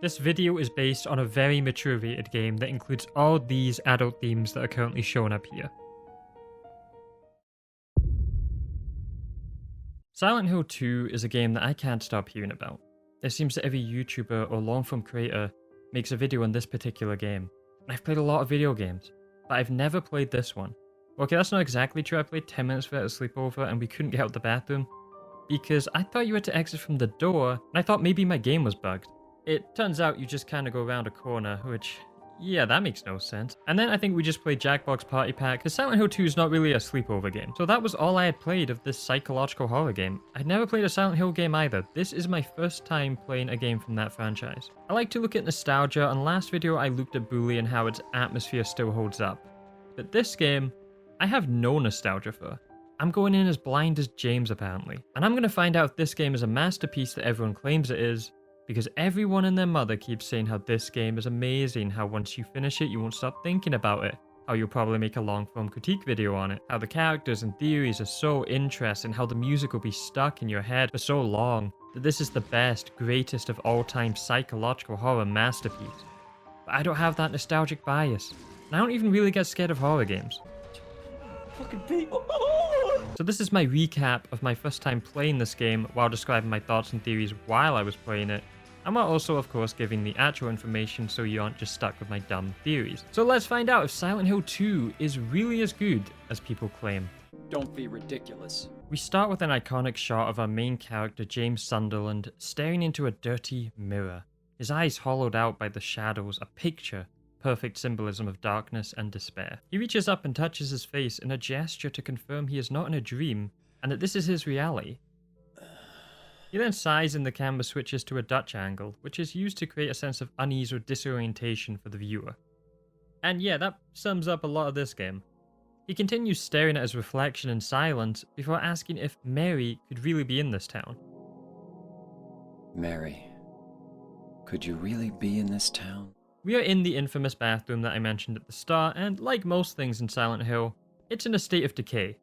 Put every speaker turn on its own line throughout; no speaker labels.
This video is based on a very mature rated game that includes all these adult themes that are currently shown up here. Silent Hill 2 is a game that I can't stop hearing about. It seems that every YouTuber or long-form creator makes a video on this particular game. I've played a lot of video games, but I've never played this one. Okay, that's not exactly true. I played 10 minutes of it at a sleepover and we couldn't get out the bathroom because I thought you had to exit from the door and I thought maybe my game was bugged. It turns out you just kind of go around a corner, which, yeah, that makes no sense. And then I think we just played Jackbox Party Pack because Silent Hill 2 is not really a sleepover game. So that was all I had played of this psychological horror game. I'd never played a Silent Hill game either. This is my first time playing a game from that franchise. I like to look at nostalgia, and last video I looked at Bully and how its atmosphere still holds up. But this game, I have no nostalgia for. I'm going in as blind as James apparently. And I'm going to find out if this game is a masterpiece that everyone claims it is, because everyone and their mother keeps saying how this game is amazing, how once you finish it you won't stop thinking about it, how you'll probably make a long-form critique video on it, how the characters and theories are so interesting, how the music will be stuck in your head for so long, that this is the best, greatest of all-time psychological horror masterpiece. But I don't have that nostalgic bias, and I don't even really get scared of horror games.
Fucking people.
So this is my recap of my first time playing this game while describing my thoughts and theories while I was playing it, and while also of course giving the actual information so you aren't just stuck with my dumb theories. So let's find out if Silent Hill 2 is really as good as people claim.
Don't be ridiculous.
We start with an iconic shot of our main character James Sunderland staring into a dirty mirror, his eyes hollowed out by the shadows, a picture. Perfect symbolism of darkness and despair. He reaches up and touches his face in a gesture to confirm he is not in a dream and that this is his reality. He then sighs and the camera switches to a Dutch angle, which is used to create a sense of unease or disorientation for the viewer. And yeah, that sums up a lot of this game. He continues staring at his reflection in silence before asking if Mary could really be in this town.
Mary, could you really be in this town?
We are in the infamous bathroom that I mentioned at the start, and like most things in Silent Hill, it's in a state of decay,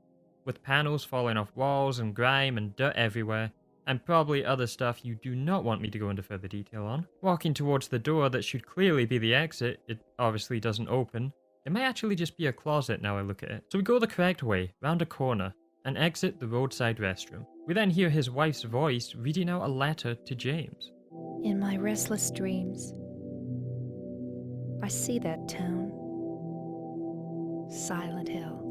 with panels falling off walls and grime and dirt everywhere, and probably other stuff you do not want me to go into further detail on. Walking towards the door that should clearly be the exit, it obviously doesn't open. It might actually just be a closet now I look at it. So we go the correct way, round a corner, and exit the roadside restroom. We then hear his wife's voice reading out a letter to James.
In my restless dreams, I see that town, Silent Hill.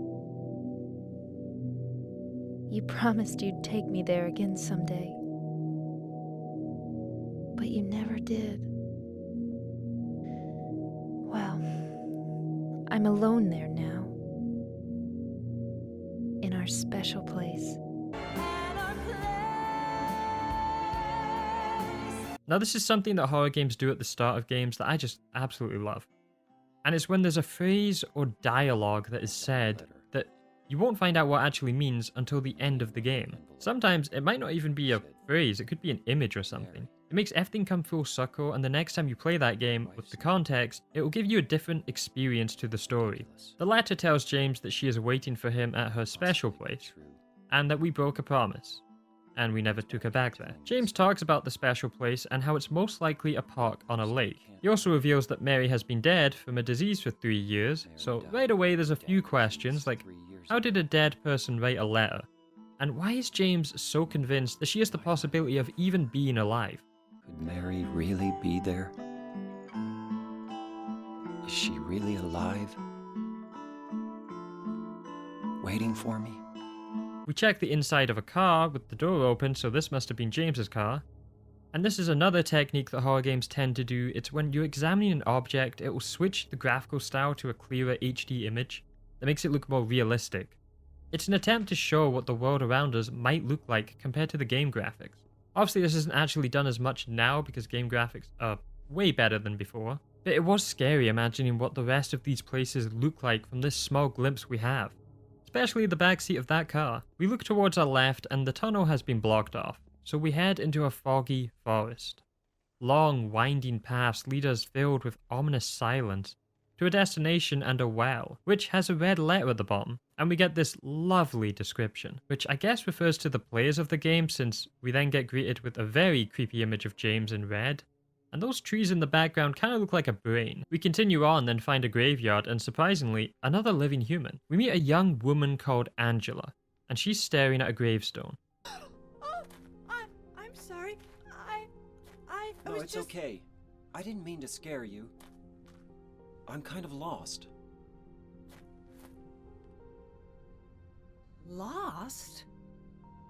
You promised you'd take me there again someday, but you never did. Well, I'm alone there now, in our special place.
Now this is something that horror games do at the start of games that I just absolutely love. And it's when there's a phrase or dialogue that is said that you won't find out what actually means until the end of the game. Sometimes it might not even be a phrase, it could be an image or something. It makes everything come full circle, and the next time you play that game with the context, it will give you a different experience to the story. The letter tells James that she is waiting for him at her special place, and that we broke a promise. And we never took her back there. James talks about the special place and how it's most likely a park on a lake. He also reveals that Mary has been dead from a disease for 3 years, so right away there's a few questions like, how did a dead person write a letter? And why is James so convinced that she has the possibility of even being alive?
Could Mary really be there? Is she really alive? Waiting for me?
We check the inside of a car with the door open, so this must have been James's car. And this is another technique that horror games tend to do. It's when you're examining an object, it will switch the graphical style to a clearer HD image that makes it look more realistic. It's an attempt to show what the world around us might look like compared to the game graphics. Obviously this isn't actually done as much now because game graphics are way better than before, but it was scary imagining what the rest of these places look like from this small glimpse we have. Especially the backseat of that car. We look towards our left and the tunnel has been blocked off, so we head into a foggy forest. Long, winding paths lead us filled with ominous silence to a destination and a well, which has a red letter at the bottom, and we get this lovely description, which I guess refers to the players of the game since we then get greeted with a very creepy image of James in red, And those trees in the background kind of look like a brain. We continue on, then find a graveyard, and surprisingly, another living human. We meet a young woman called Angela, and she's staring at a gravestone.
Oh, I'm sorry. I
No,
was
it's
just...
okay. I didn't mean to scare you. I'm kind of lost.
Lost?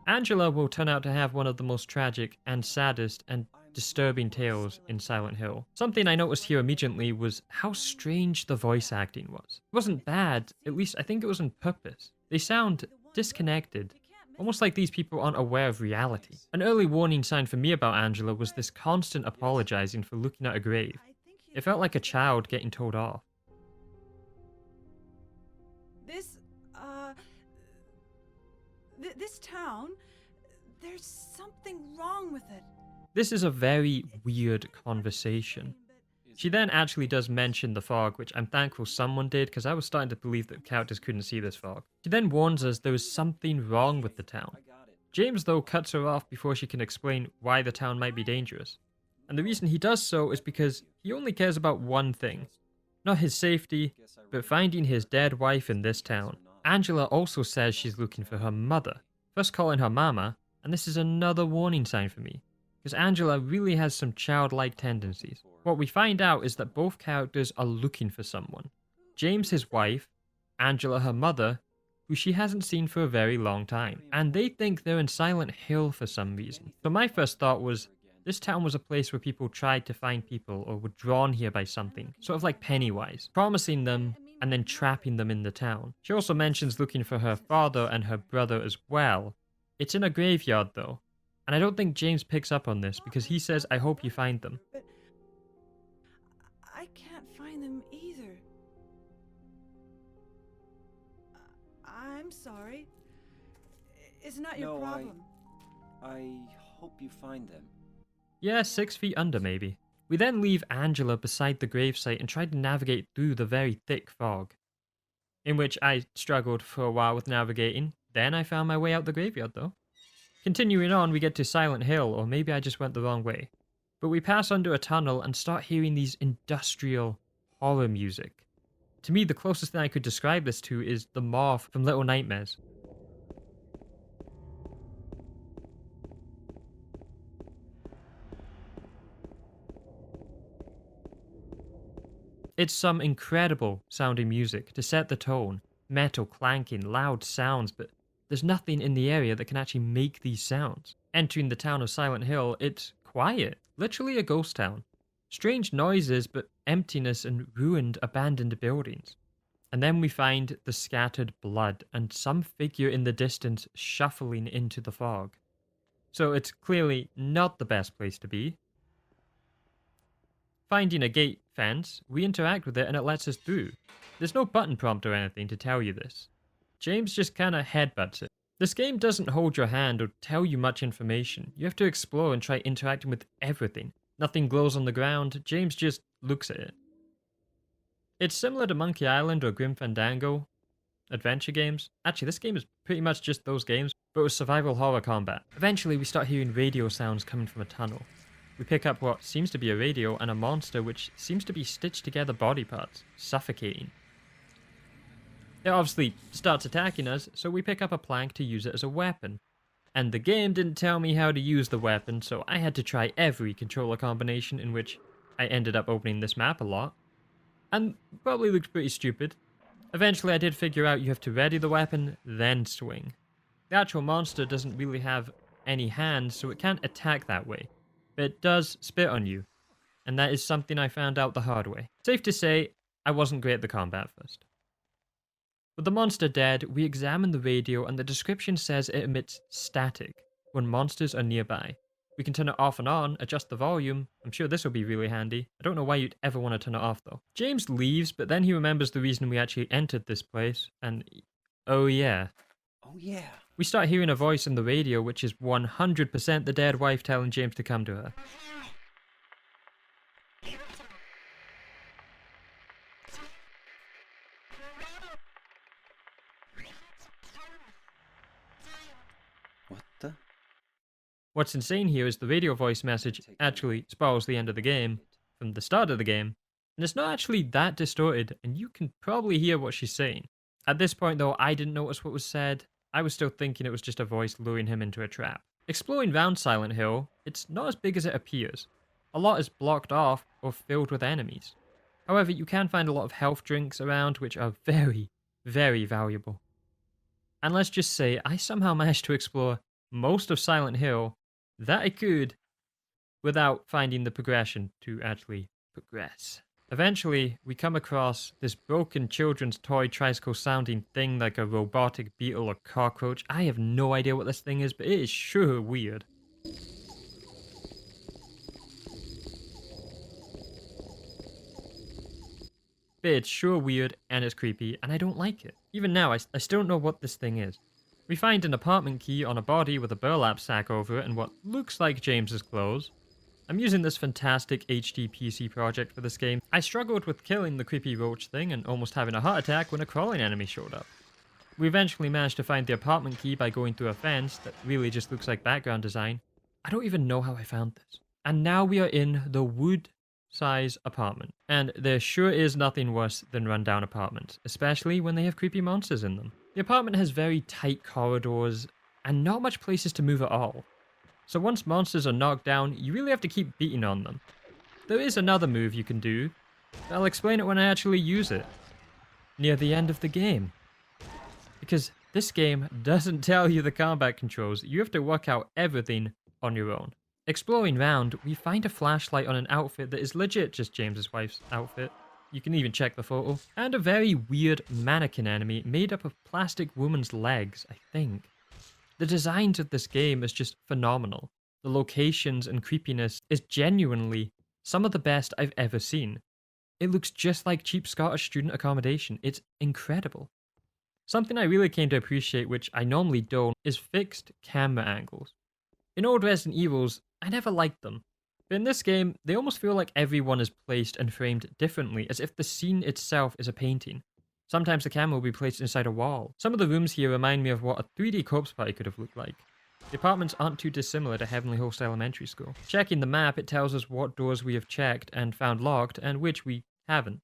Angela will turn out to have one of the most tragic and saddest and disturbing tales in Silent Hill. Something I noticed here immediately was how strange the voice acting was. It wasn't bad, at least I think it was on purpose. They sound disconnected, almost like these people aren't aware of reality. An early warning sign for me about Angela was this constant apologizing for looking at a grave. It felt like a child getting told off.
This town, there's something wrong with it.
This is a very weird conversation. She then actually does mention the fog, which I'm thankful someone did, because I was starting to believe that characters couldn't see this fog. She then warns us there is something wrong with the town. James, though, cuts her off before she can explain why the town might be dangerous. And the reason he does so is because he only cares about one thing. Not his safety, but finding his dead wife in this town. Angela also says she's looking for her mother, first calling her mama, and this is another warning sign for me, because Angela really has some childlike tendencies. What we find out is that both characters are looking for someone. James, his wife, Angela, her mother, who she hasn't seen for a very long time, and they think they're in Silent Hill for some reason. So my first thought was, this town was a place where people tried to find people or were drawn here by something, sort of like Pennywise, promising them and then trapping them in the town. She also mentions looking for her father and her brother as well. It's in a graveyard though, and I don't think James picks up on this because he says, I hope you find them.
But I can't find them either. I'm sorry. It's not your
No,
problem.
I hope you find them.
Yeah, 6 feet under maybe. We then leave Angela beside the gravesite and try to navigate through the very thick fog, in which I struggled for a while with navigating. Then I found my way out the graveyard though. Continuing on, we get to Silent Hill, or maybe I just went the wrong way. But we pass under a tunnel and start hearing these industrial horror music. To me, the closest thing I could describe this to is the moth from Little Nightmares. It's some incredible sounding music to set the tone, metal clanking, loud sounds, but there's nothing in the area that can actually make these sounds. Entering the town of Silent Hill, it's quiet, literally a ghost town. Strange noises, but emptiness and ruined, abandoned buildings. And then we find the scattered blood and some figure in the distance shuffling into the fog. So it's clearly not the best place to be. Finding a gate fence, we interact with it and it lets us through. There's no button prompt or anything to tell you this. James just kinda headbutts it. This game doesn't hold your hand or tell you much information. You have to explore and try interacting with everything. Nothing glows on the ground, James just looks at it. It's similar to Monkey Island or Grim Fandango adventure games. Actually, this game is pretty much just those games, but with survival horror combat. Eventually, we start hearing radio sounds coming from a tunnel. We pick up what seems to be a radio and a monster which seems to be stitched together body parts, suffocating. It obviously starts attacking us, so we pick up a plank to use it as a weapon. And the game didn't tell me how to use the weapon, so I had to try every controller combination, in which I ended up opening this map a lot. And probably looked pretty stupid. Eventually I did figure out you have to ready the weapon, then swing. The actual monster doesn't really have any hands, so it can't attack that way. But it does spit on you, and that is something I found out the hard way. Safe to say, I wasn't great at the combat first. With the monster dead, we examine the radio and the description says it emits static when monsters are nearby. We can turn it off and on, adjust the volume. I'm sure this will be really handy. I don't know why you'd ever want to turn it off though. James leaves, but then he remembers the reason we actually entered this place, and oh yeah.
Oh yeah.
We start hearing a voice in the radio which is 100% the dead wife telling James to come to her.
What the?
What's insane here is the radio voice message actually spoils the end of the game from the start of the game, and it's not actually that distorted, and you can probably hear what she's saying. At this point though, I didn't notice what was said. I was still thinking it was just a voice luring him into a trap. Exploring round Silent Hill, it's not as big as it appears. A lot is blocked off or filled with enemies. However, you can find a lot of health drinks around which are very, very valuable. And let's just say I somehow managed to explore most of Silent Hill that I could without finding the progression to actually progress. Eventually, we come across this broken children's toy tricycle sounding thing like a robotic beetle or cockroach. I have no idea what this thing is, but it is sure weird. But it's sure weird and it's creepy and I don't like it. Even now, I still don't know what this thing is. We find an apartment key on a body with a burlap sack over it and what looks like James's clothes. I'm using this fantastic HD PC project for this game. I struggled with killing the creepy roach thing and almost having a heart attack when a crawling enemy showed up. We eventually managed to find the apartment key by going through a fence that really just looks like background design. I don't even know how I found this. And now we are in the wood-size apartment. And there sure is nothing worse than rundown apartments, especially when they have creepy monsters in them. The apartment has very tight corridors and not much places to move at all. So once monsters are knocked down, you really have to keep beating on them. There is another move you can do, but I'll explain it when I actually use it, near the end of the game. Because this game doesn't tell you the combat controls, you have to work out everything on your own. Exploring round, we find a flashlight on an outfit that is legit just James's wife's outfit. You can even check the photo. And a very weird mannequin enemy made up of plastic woman's legs, I think. The designs of this game is just phenomenal. The locations and creepiness is genuinely some of the best I've ever seen. It looks just like cheap Scottish student accommodation. It's incredible. Something I really came to appreciate, which I normally don't, is fixed camera angles. In old Resident Evils, I never liked them. But in this game, they almost feel like everyone is placed and framed differently, as if the scene itself is a painting. Sometimes the camera will be placed inside a wall. Some of the rooms here remind me of what a 3D corpse party could have looked like. The apartments aren't too dissimilar to Heavenly Host Elementary School. Checking the map, it tells us what doors we have checked and found locked and which we haven't.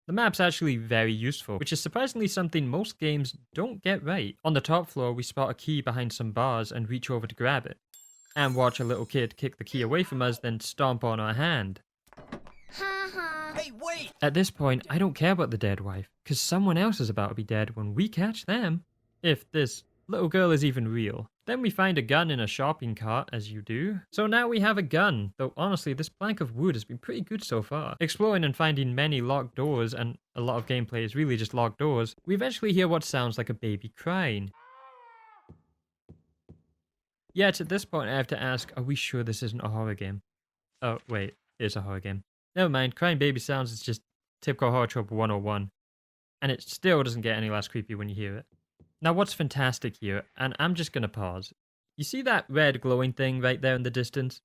The map's actually very useful, which is surprisingly something most games don't get right. On the top floor, we spot a key behind some bars and reach over to grab it. And watch a little kid kick the key away from us, then stomp on our hand.
Hey, wait!
At this point, I don't care about the dead wife, because someone else is about to be dead when we catch them. If this little girl is even real. Then we find a gun in a shopping cart, as you do. So now we have a gun, though honestly this plank of wood has been pretty good so far. Exploring and finding many locked doors, and a lot of gameplay is really just locked doors, we eventually hear what sounds like a baby crying. Yet at this point I have to ask, are we sure this isn't a horror game? Oh wait, it's a horror game. Never mind, crying baby sounds is just typical horror trope 101. And it still doesn't get any less creepy when you hear it. Now what's fantastic here, and I'm just gonna pause. You see that red glowing thing right there in the distance?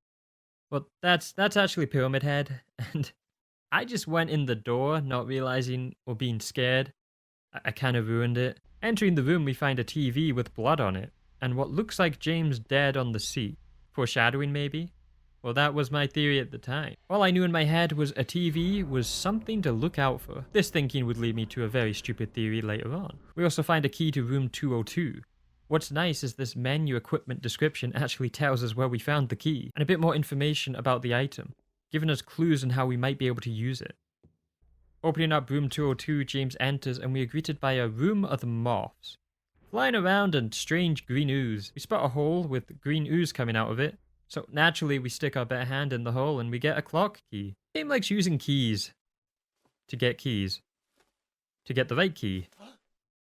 Well, that's actually Pyramid Head, and I just went in the door not realizing or being scared. I kind of ruined it. Entering the room we find a TV with blood on it, and what looks like James dead on the seat. Foreshadowing maybe? Well, that was my theory at the time. All I knew in my head was a TV was something to look out for. This thinking would lead me to a very stupid theory later on. We also find a key to room 202. What's nice is this menu equipment description actually tells us where we found the key, and a bit more information about the item, giving us clues on how we might be able to use it. Opening up room 202, James enters and we are greeted by a room of moths. Flying around and strange green ooze. We spot a hole with green ooze coming out of it. So naturally we stick our bare hand in the hole and we get a clock key. The game likes using keys to get keys. To get the right key.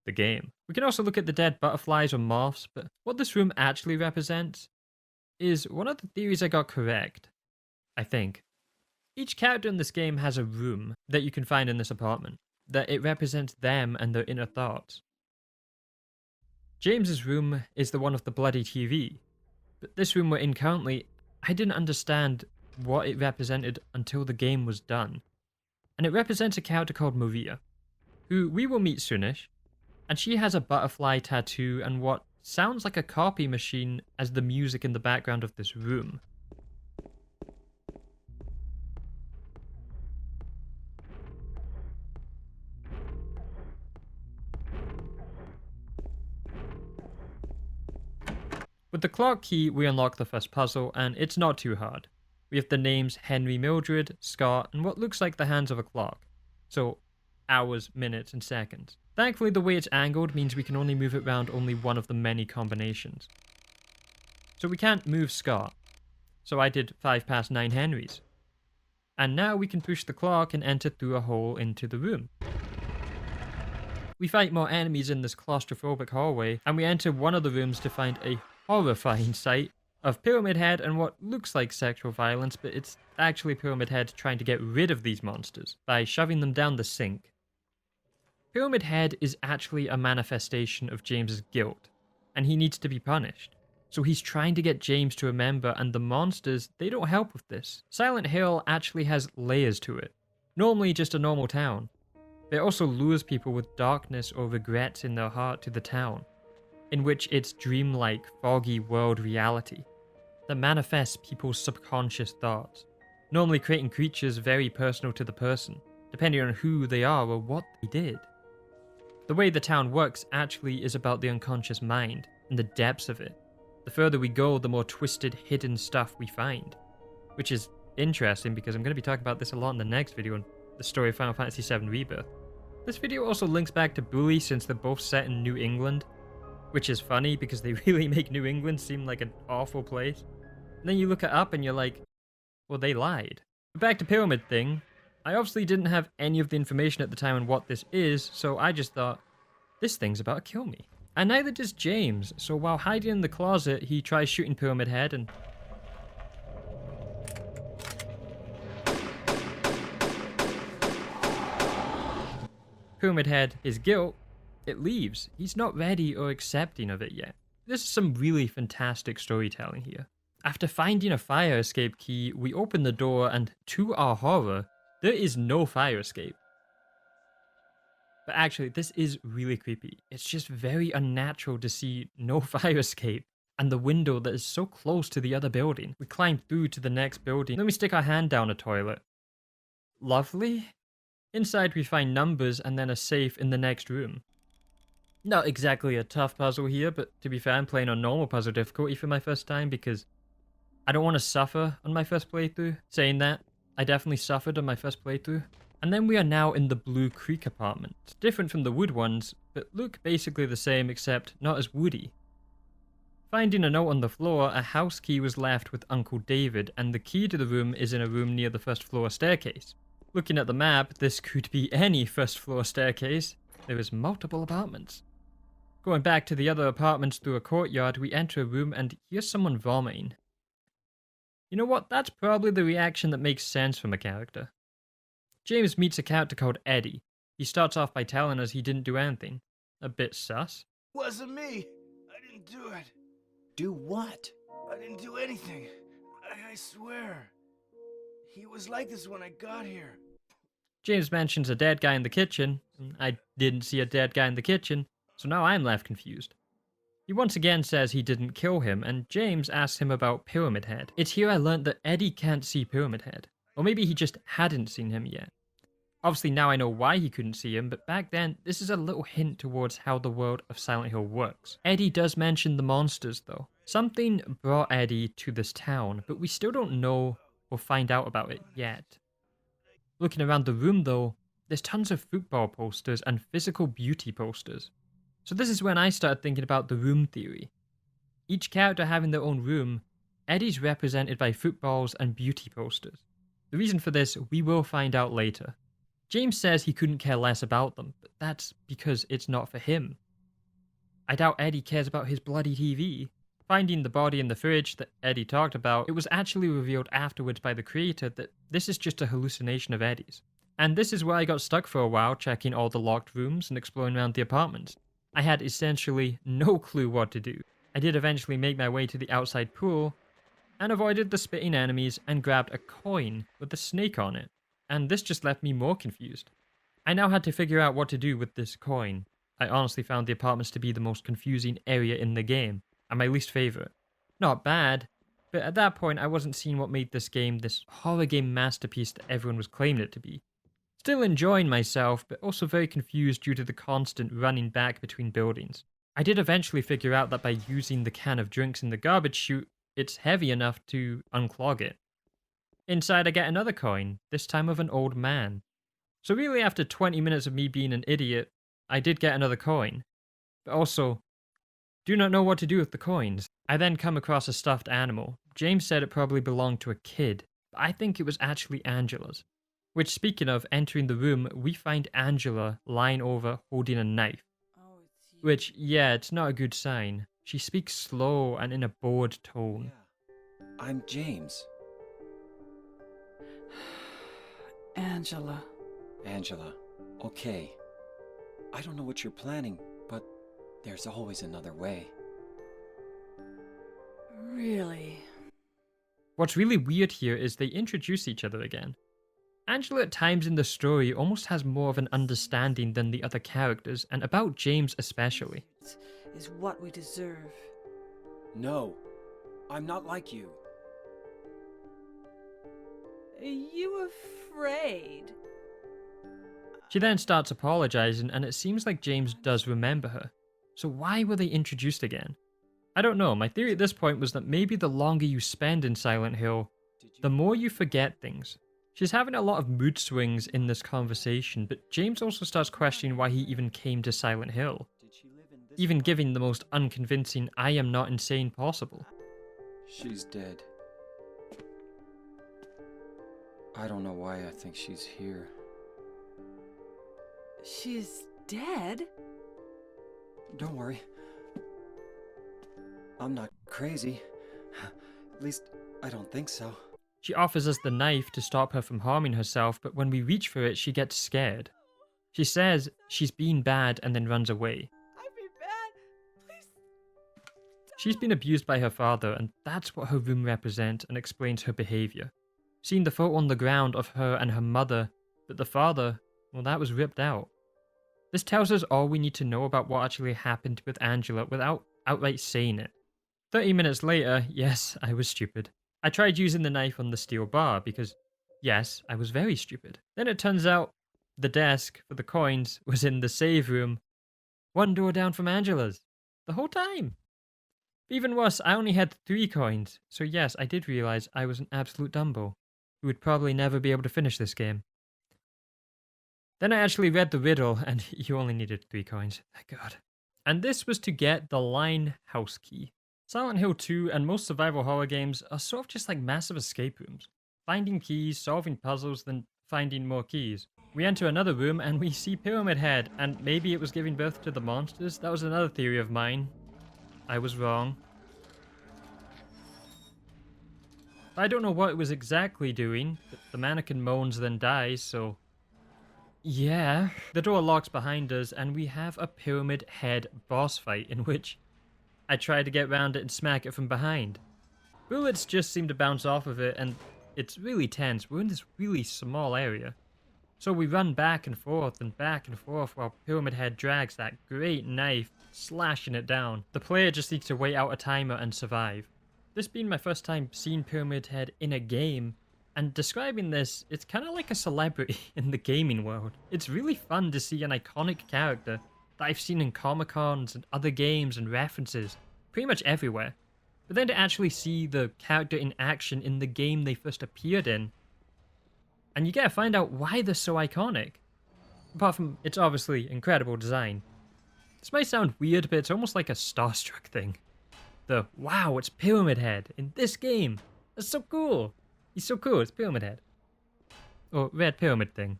The game. We can also look at the dead butterflies or moths, but what this room actually represents is one of the theories I got correct. I think. Each character in this game has a room that you can find in this apartment. That it represents them and their inner thoughts. James's room is the one of the bloody TV. But this room we're in currently, I didn't understand what it represented until the game was done. And it represents a character called Maria, who we will meet soonish, and she has a butterfly tattoo and what sounds like a copy machine as the music in the background of this room. With the clock key, we unlock the first puzzle, and it's not too hard. We have the names Henry, Mildred, Scott, and what looks like the hands of a clock. So, hours, minutes, and seconds. Thankfully, the way it's angled means we can only move it around only one of the many combinations. So we can't move Scott. So I did 5 past 9 Henrys. And now we can push the clock and enter through a hole into the room. We fight more enemies in this claustrophobic hallway, and we enter one of the rooms to find a horrifying sight of Pyramid Head and what looks like sexual violence, but it's actually Pyramid Head trying to get rid of these monsters by shoving them down the sink. Pyramid Head is actually a manifestation of James's guilt, and he needs to be punished. So he's trying to get James to remember, and the monsters, they don't help with this. Silent Hill actually has layers to it. Normally just a normal town. But it also lures people with darkness or regrets in their heart to the town, in which it's dreamlike, foggy world reality that manifests people's subconscious thoughts, normally creating creatures very personal to the person, depending on who they are or what they did. The way the town works actually is about the unconscious mind and the depths of it. The further we go, the more twisted, hidden stuff we find, which is interesting because I'm going to be talking about this a lot in the next video on the story of Final Fantasy VII Rebirth. This video also links back to Bully since they're both set in New England, which is funny because they really make New England seem like an awful place. And then you look it up and you're like, well, they lied. But back to Pyramid thing, I obviously didn't have any of the information at the time on what this is, so I just thought, this thing's about to kill me. And neither does James, so while hiding in the closet, he tries shooting Pyramid Head and... Pyramid Head, his guilt, it leaves. He's not ready or accepting of it yet. This is some really fantastic storytelling here. After finding a fire escape key, we open the door and, to our horror, there is no fire escape. But actually, this is really creepy. It's just very unnatural to see no fire escape and the window that is so close to the other building. We climb through to the next building, then we stick our hand down a toilet. Lovely. Inside we find numbers and then a safe in the next room. Not exactly a tough puzzle here, but to be fair, I'm playing on normal puzzle difficulty for my first time because I don't want to suffer on my first playthrough. Saying that, I definitely suffered on my first playthrough. And then we are now in the Blue Creek apartment. Different from the wood ones, but look basically the same except not as woody. Finding a note on the floor, a house key was left with Uncle David, and the key to the room is in a room near the first floor staircase. Looking at the map, this could be any first floor staircase. There is multiple apartments. Going back to the other apartments through a courtyard, we enter a room and here's someone vomiting. You know what? That's probably the reaction that makes sense from a character. James meets a character called Eddie. He starts off by telling us he didn't do anything. A bit sus.
Wasn't me. I didn't do it.
Do what?
I didn't do anything. I swear. He was like this when I got here.
James mentions a dead guy in the kitchen. I didn't see a dead guy in the kitchen, so now I'm left confused. He once again says he didn't kill him, and James asks him about Pyramid Head. It's here I learned that Eddie can't see Pyramid Head. Or maybe he just hadn't seen him yet. Obviously now I know why he couldn't see him, but back then, this is a little hint towards how the world of Silent Hill works. Eddie does mention the monsters though. Something brought Eddie to this town, but we still don't know or find out about it yet. Looking around the room though, there's tons of football posters and physical beauty posters. So this is when I started thinking about the room theory. Each character having their own room, Eddie's represented by footballs and beauty posters. The reason for this, we will find out later. James says he couldn't care less about them, but that's because it's not for him. I doubt Eddie cares about his bloody TV. Finding the body in the fridge that Eddie talked about, it was actually revealed afterwards by the creator that this is just a hallucination of Eddie's. And this is where I got stuck for a while, checking all the locked rooms and exploring around the apartments. I had essentially no clue what to do. I did eventually make my way to the outside pool, and avoided the spitting enemies and grabbed a coin with a snake on it. And this just left me more confused. I now had to figure out what to do with this coin. I honestly found the apartments to be the most confusing area in the game, and my least favourite. Not bad, but at that point I wasn't seeing what made this game this horror game masterpiece that everyone was claiming it to be. Still enjoying myself, but also very confused due to the constant running back between buildings. I did eventually figure out that by using the can of drinks in the garbage chute, it's heavy enough to unclog it. Inside I get another coin, this time of an old man. So really after 20 minutes of me being an idiot, I did get another coin. But also, do not know what to do with the coins. I then come across a stuffed animal. James said it probably belonged to a kid, but I think it was actually Angela's. Which, speaking of entering the room, we find Angela lying over holding a knife.
Oh, it's you.
Which, yeah, it's not a good sign. She speaks slow and in a bored tone.
Yeah. I'm James.
Angela.
Angela. Okay. I don't know what you're planning, but there's always another way.
Really?
What's really weird here is they introduce each other again. Angela at times in the story almost has more of an understanding than the other characters, and about James especially.
Is what we deserve.
No. I'm not like you.
Are you afraid?
She then starts apologizing, and it seems like James does remember her. So why were they introduced again? I don't know, my theory at this point was that maybe the longer you spend in Silent Hill, the more you forget things. She's having a lot of mood swings in this conversation, but James also starts questioning why he even came to Silent Hill, even giving the most unconvincing I am not insane possible.
She's dead. I don't know why I think she's here.
She's dead?
Don't worry. I'm not crazy. At least, I don't think so.
She offers us the knife to stop her from harming herself, but when we reach for it, she gets scared. She says she's been bad and then runs away.
I've been bad. Please.
She's been abused by her father, and that's what her room represents and explains her behavior. Seeing the photo on the ground of her and her mother, but the father, well, that was ripped out. This tells us all we need to know about what actually happened with Angela without outright saying it. 30 minutes later, yes, I was stupid. I tried using the knife on the steel bar because, yes, I was very stupid. Then it turns out the desk for the coins was in the save room, one door down from Angela's, the whole time. Even worse, I only had 3 coins, so yes, I did realize I was an absolute Dumbo, who would probably never be able to finish this game. Then I actually read the riddle, and you only needed 3 coins, thank God. And this was to get the Line House Key. Silent Hill 2 and most survival horror games are sort of just like massive escape rooms. Finding keys, solving puzzles, then finding more keys. We enter another room and we see Pyramid Head, and maybe it was giving birth to the monsters? That was another theory of mine. I was wrong. I don't know what it was exactly doing, but the mannequin moans then dies, so... yeah. The door locks behind us and we have a Pyramid Head boss fight in which I tried to get round it and smack it from behind. Bullets just seem to bounce off of it, and it's really tense. We're in this really small area. So we run back and forth while Pyramid Head drags that great knife, slashing it down. The player just needs to wait out a timer and survive. This being my first time seeing Pyramid Head in a game, and describing this, it's kind of like a celebrity in the gaming world. It's really fun to see an iconic character that I've seen in Comic-Cons and other games and references, pretty much everywhere. But then to actually see the character in action in the game they first appeared in, and you get to find out why they're so iconic. Apart from, it's obviously incredible design. This might sound weird, but it's almost like a starstruck thing. The, wow, it's Pyramid Head in this game. That's so cool. He's so cool, it's Pyramid Head. Or Red Pyramid thing.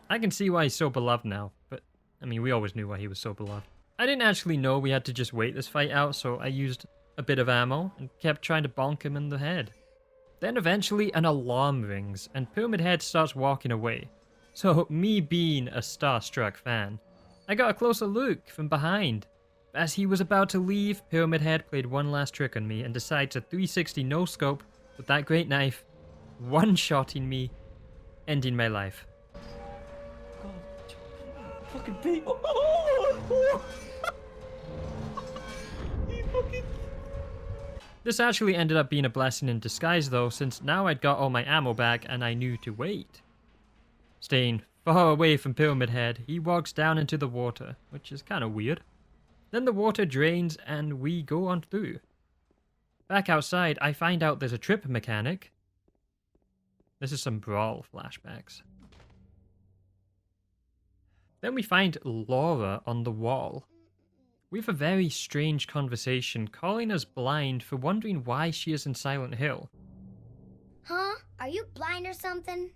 I can see why he's so beloved now, but I mean, we always knew why he was so beloved. I didn't actually know we had to just wait this fight out, so I used a bit of ammo and kept trying to bonk him in the head. Then eventually an alarm rings and Pyramid Head starts walking away. So me being a starstruck fan, I got a closer look from behind. As he was about to leave, Pyramid Head played one last trick on me and decides to 360 no-scope with that great knife, one-shotting me, ending my life.
God, fucking people.
This actually ended up being a blessing in disguise though, since now I'd got all my ammo back and I knew to wait. Staying far away from Pyramid Head, he walks down into the water, which is kind of weird. Then the water drains and we go on through. Back outside, I find out there's a trip mechanic. This is some Brawl flashbacks. Then we find Laura on the wall. We have a very strange conversation, calling us blind for wondering why she is in Silent Hill.
Huh? Are you blind or something?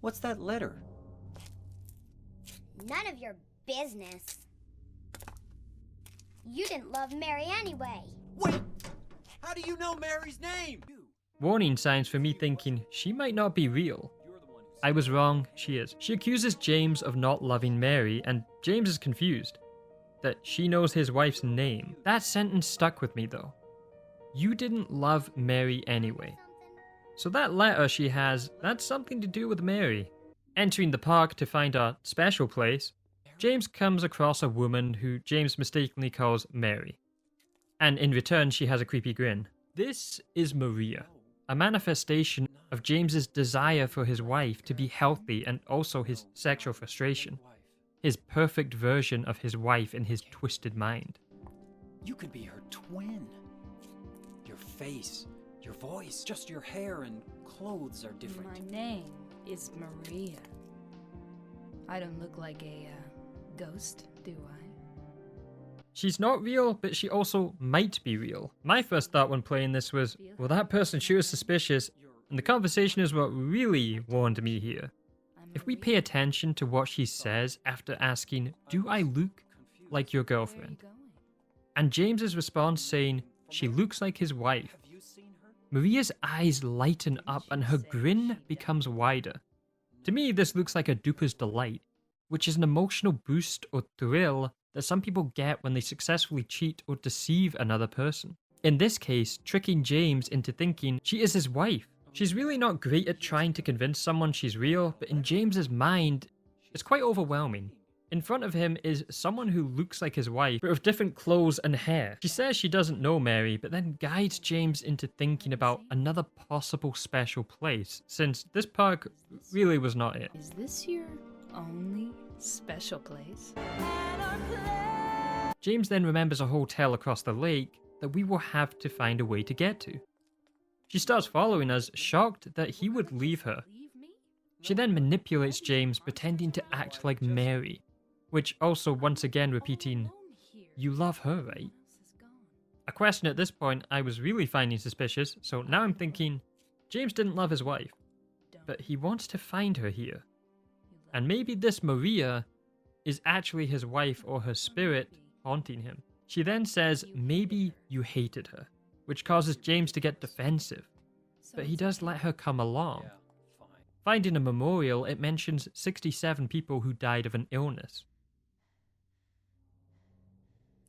What's that letter?
None of your business. You didn't love Mary anyway.
Wait! How do you know Mary's name?
Warning signs for me thinking she might not be real. I was wrong, she is. She accuses James of not loving Mary, and James is confused that she knows his wife's name. That sentence stuck with me though. You didn't love Mary anyway. So that letter she has, that's something to do with Mary. Entering the park to find our special place, James comes across a woman who James mistakenly calls Mary. And in return, she has a creepy grin. This is Maria, a manifestation of James's desire for his wife to be healthy and also his sexual frustration. His perfect version of his wife in his twisted mind.
You could be her twin. Your face, your voice, just your hair and clothes are different.
My name is Maria. I don't look like a ghost, do I?
She's not real, but she also might be real. My first thought when playing this was, well, that person sure is suspicious, and the conversation is what really warned me here. If we pay attention to what she says after asking, do I look like your girlfriend? And James's response saying, she looks like his wife. Maria's eyes lighten up and her grin becomes wider. To me, this looks like a duper's delight, which is an emotional boost or thrill that some people get when they successfully cheat or deceive another person. In this case, tricking James into thinking she is his wife. She's really not great at trying to convince someone she's real, but in James's mind, it's quite overwhelming. In front of him is someone who looks like his wife, but with different clothes and hair. She says she doesn't know Mary, but then guides James into thinking about another possible special place, since this park really was not it.
Is this your only special place?
James then remembers a hotel across the lake that we will have to find a way to get to. She starts following us, shocked that he would leave her. She then manipulates James, pretending to act like Mary, which also once again repeating, you love her, right? A question at this point I was really finding suspicious, so now I'm thinking, James didn't love his wife, but he wants to find her here. And maybe this Maria is actually his wife or her spirit haunting him. She then says, maybe you hated her, which causes James to get defensive, but he does let her come along. Finding a memorial, it mentions 67 people who died of an illness.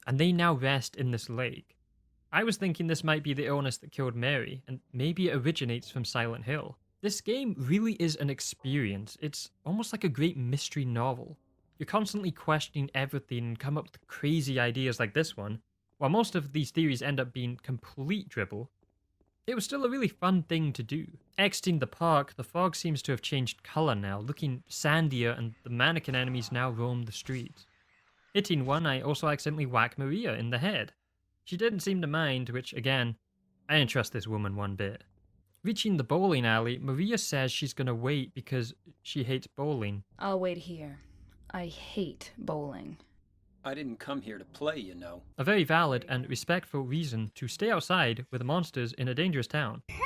And they now rest in this lake. I was thinking this might be the illness that killed Mary, and maybe it originates from Silent Hill. This game really is an experience. It's almost like a great mystery novel. You're constantly questioning everything and come up with crazy ideas like this one. While most of these theories end up being complete dribble, it was still a really fun thing to do. Exiting the park, the fog seems to have changed colour now, looking sandier, and the mannequin enemies now roam the streets. Hitting one, I also accidentally whack Maria in the head. She didn't seem to mind, which again, I didn't trust this woman one bit. Reaching the bowling alley, Maria says she's gonna wait because she hates bowling.
I'll wait here. I hate bowling.
I didn't come here to play, you know.
A very valid and respectful reason to stay outside with monsters in a dangerous town.
Telling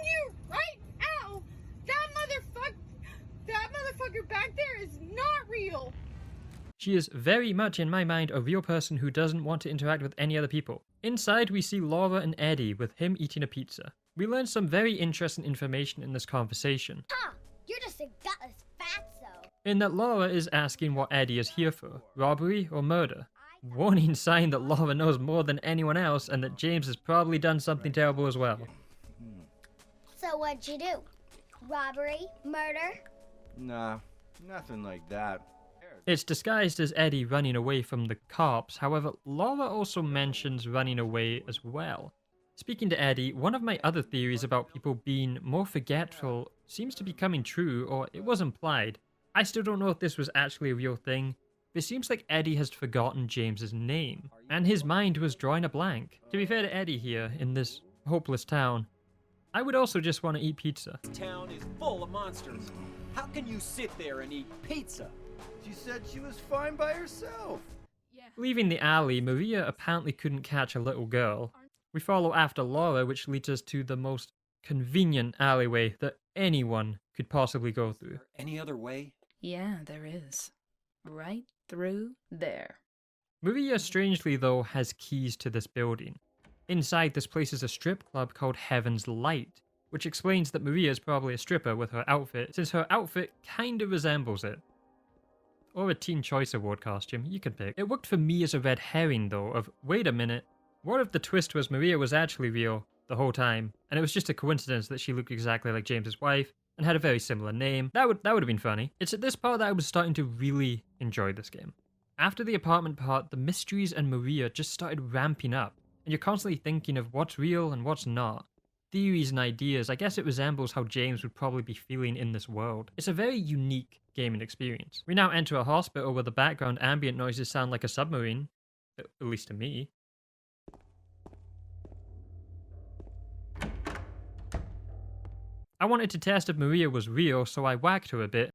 you right now, that motherfucker back there is not real.
She is very much in my mind a real person who doesn't want to interact with any other people. Inside we see Laura and Eddie with him eating a pizza. We learn some very interesting information in this conversation.
Huh, you're just a gutless fatso.
In that Laura is asking what Eddie is here for, robbery or murder. Warning sign that Laura knows more than anyone else and that James has probably done something terrible as well.
So what'd you do? Robbery? Murder?
Nah, nothing like that.
It's disguised as Eddie running away from the cops, however, Laura also mentions running away as well. Speaking to Eddie, one of my other theories about people being more forgetful seems to be coming true, or it was implied. I still don't know if this was actually a real thing, but it seems like Eddie has forgotten James's name, and his mind was drawing a blank. To be fair to Eddie here, in this hopeless town, I would also just want to eat pizza.
This town is full of monsters. How can you sit there and eat pizza?
She said she was fine by herself.
Leaving the alley, Maria apparently couldn't catch a little girl. We follow after Laura, which leads us to the most convenient alleyway that anyone could possibly go through.
Any other way?
Yeah, there is. Right through there.
Maria, strangely though, has keys to this building. Inside, this place is a strip club called Heaven's Light, which explains that Maria is probably a stripper with her outfit, since her outfit kinda resembles it. Or a Teen Choice Award costume, you can pick. It worked for me as a red herring though, of wait a minute, what if the twist was Maria was actually real the whole time, and it was just a coincidence that she looked exactly like James's wife, and had a very similar name? That would have been funny. It's at this part that I was starting to really enjoy this game. After the apartment part, the mysteries and Maria just started ramping up, and you're constantly thinking of what's real and what's not. Theories and ideas, I guess it resembles how James would probably be feeling in this world. It's a very unique gaming experience. We now enter a hospital where the background ambient noises sound like a submarine, at least to me. I wanted to test if Maria was real, so I whacked her a bit.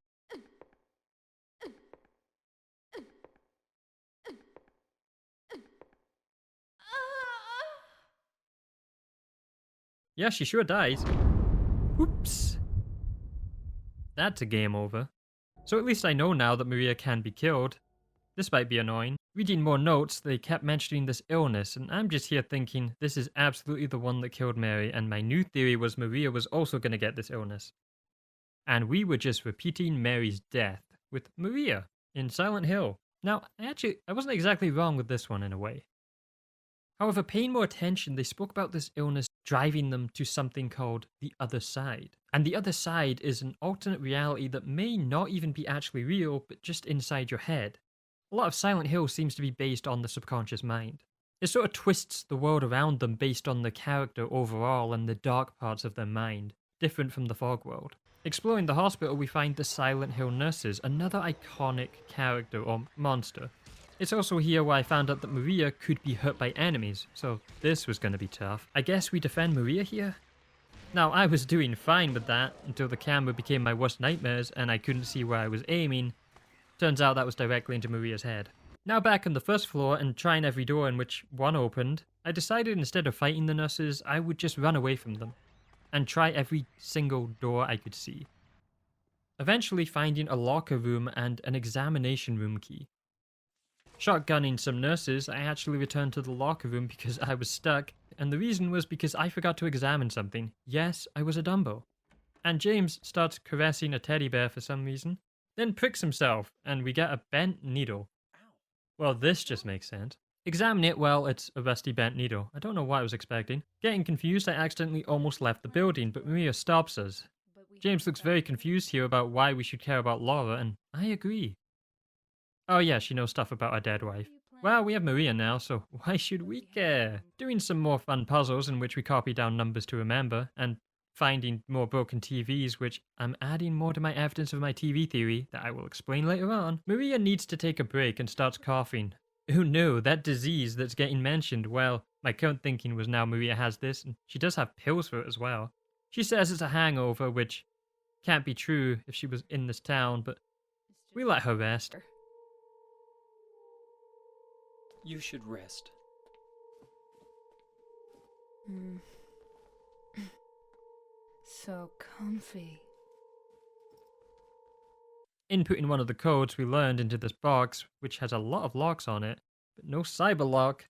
Yeah, she sure dies. Oops. That's a game over. So at least I know now that Maria can be killed. This might be annoying. Reading more notes, they kept mentioning this illness, and I'm just here thinking this is absolutely the one that killed Mary, and my new theory was Maria was also going to get this illness. And we were just repeating Mary's death with Maria in Silent Hill. Now, I wasn't exactly wrong with this one in a way. However, paying more attention, they spoke about this illness driving them to something called the other side. And the other side is an alternate reality that may not even be actually real, but just inside your head. A lot of Silent Hill seems to be based on the subconscious mind. It sort of twists the world around them based on the character overall and the dark parts of their mind, different from the fog world. Exploring the hospital, we find the Silent Hill nurses, another iconic character or monster. It's also here where I found out that Maria could be hurt by enemies, so this was going to be tough. I guess we defend Maria here? Now, I was doing fine with that until the camera became my worst nightmares and I couldn't see where I was aiming. Turns out that was directly into Maria's head. Now back on the first floor and trying every door in which one opened, I decided instead of fighting the nurses, I would just run away from them and try every single door I could see. Eventually finding a locker room and an examination room key. Shotgunning some nurses, I actually returned to the locker room because I was stuck, and the reason was because I forgot to examine something. Yes, I was a Dumbo. And James starts caressing a teddy bear for some reason, then pricks himself, and we get a bent needle. Well, this just makes sense. Examine it, well, it's a rusty bent needle. I don't know what I was expecting. Getting confused, I accidentally almost left the building, but Maria stops us. James looks very confused here about why we should care about Laura, and I agree. Oh yeah, she knows stuff about her dead wife. Well, we have Maria now, so why should we care? Doing some more fun puzzles in which we copy down numbers to remember, and finding more broken TVs, which I'm adding more to my evidence of my TV theory that I will explain later on. Maria needs to take a break and starts coughing. Oh no, that disease that's getting mentioned, well, my current thinking was now Maria has this, and she does have pills for it as well. She says it's a hangover, which can't be true if she was in this town, but we let her rest.
You should rest.
So comfy.
Inputting one of the codes we learned into this box, which has a lot of locks on it, but no CyberLock.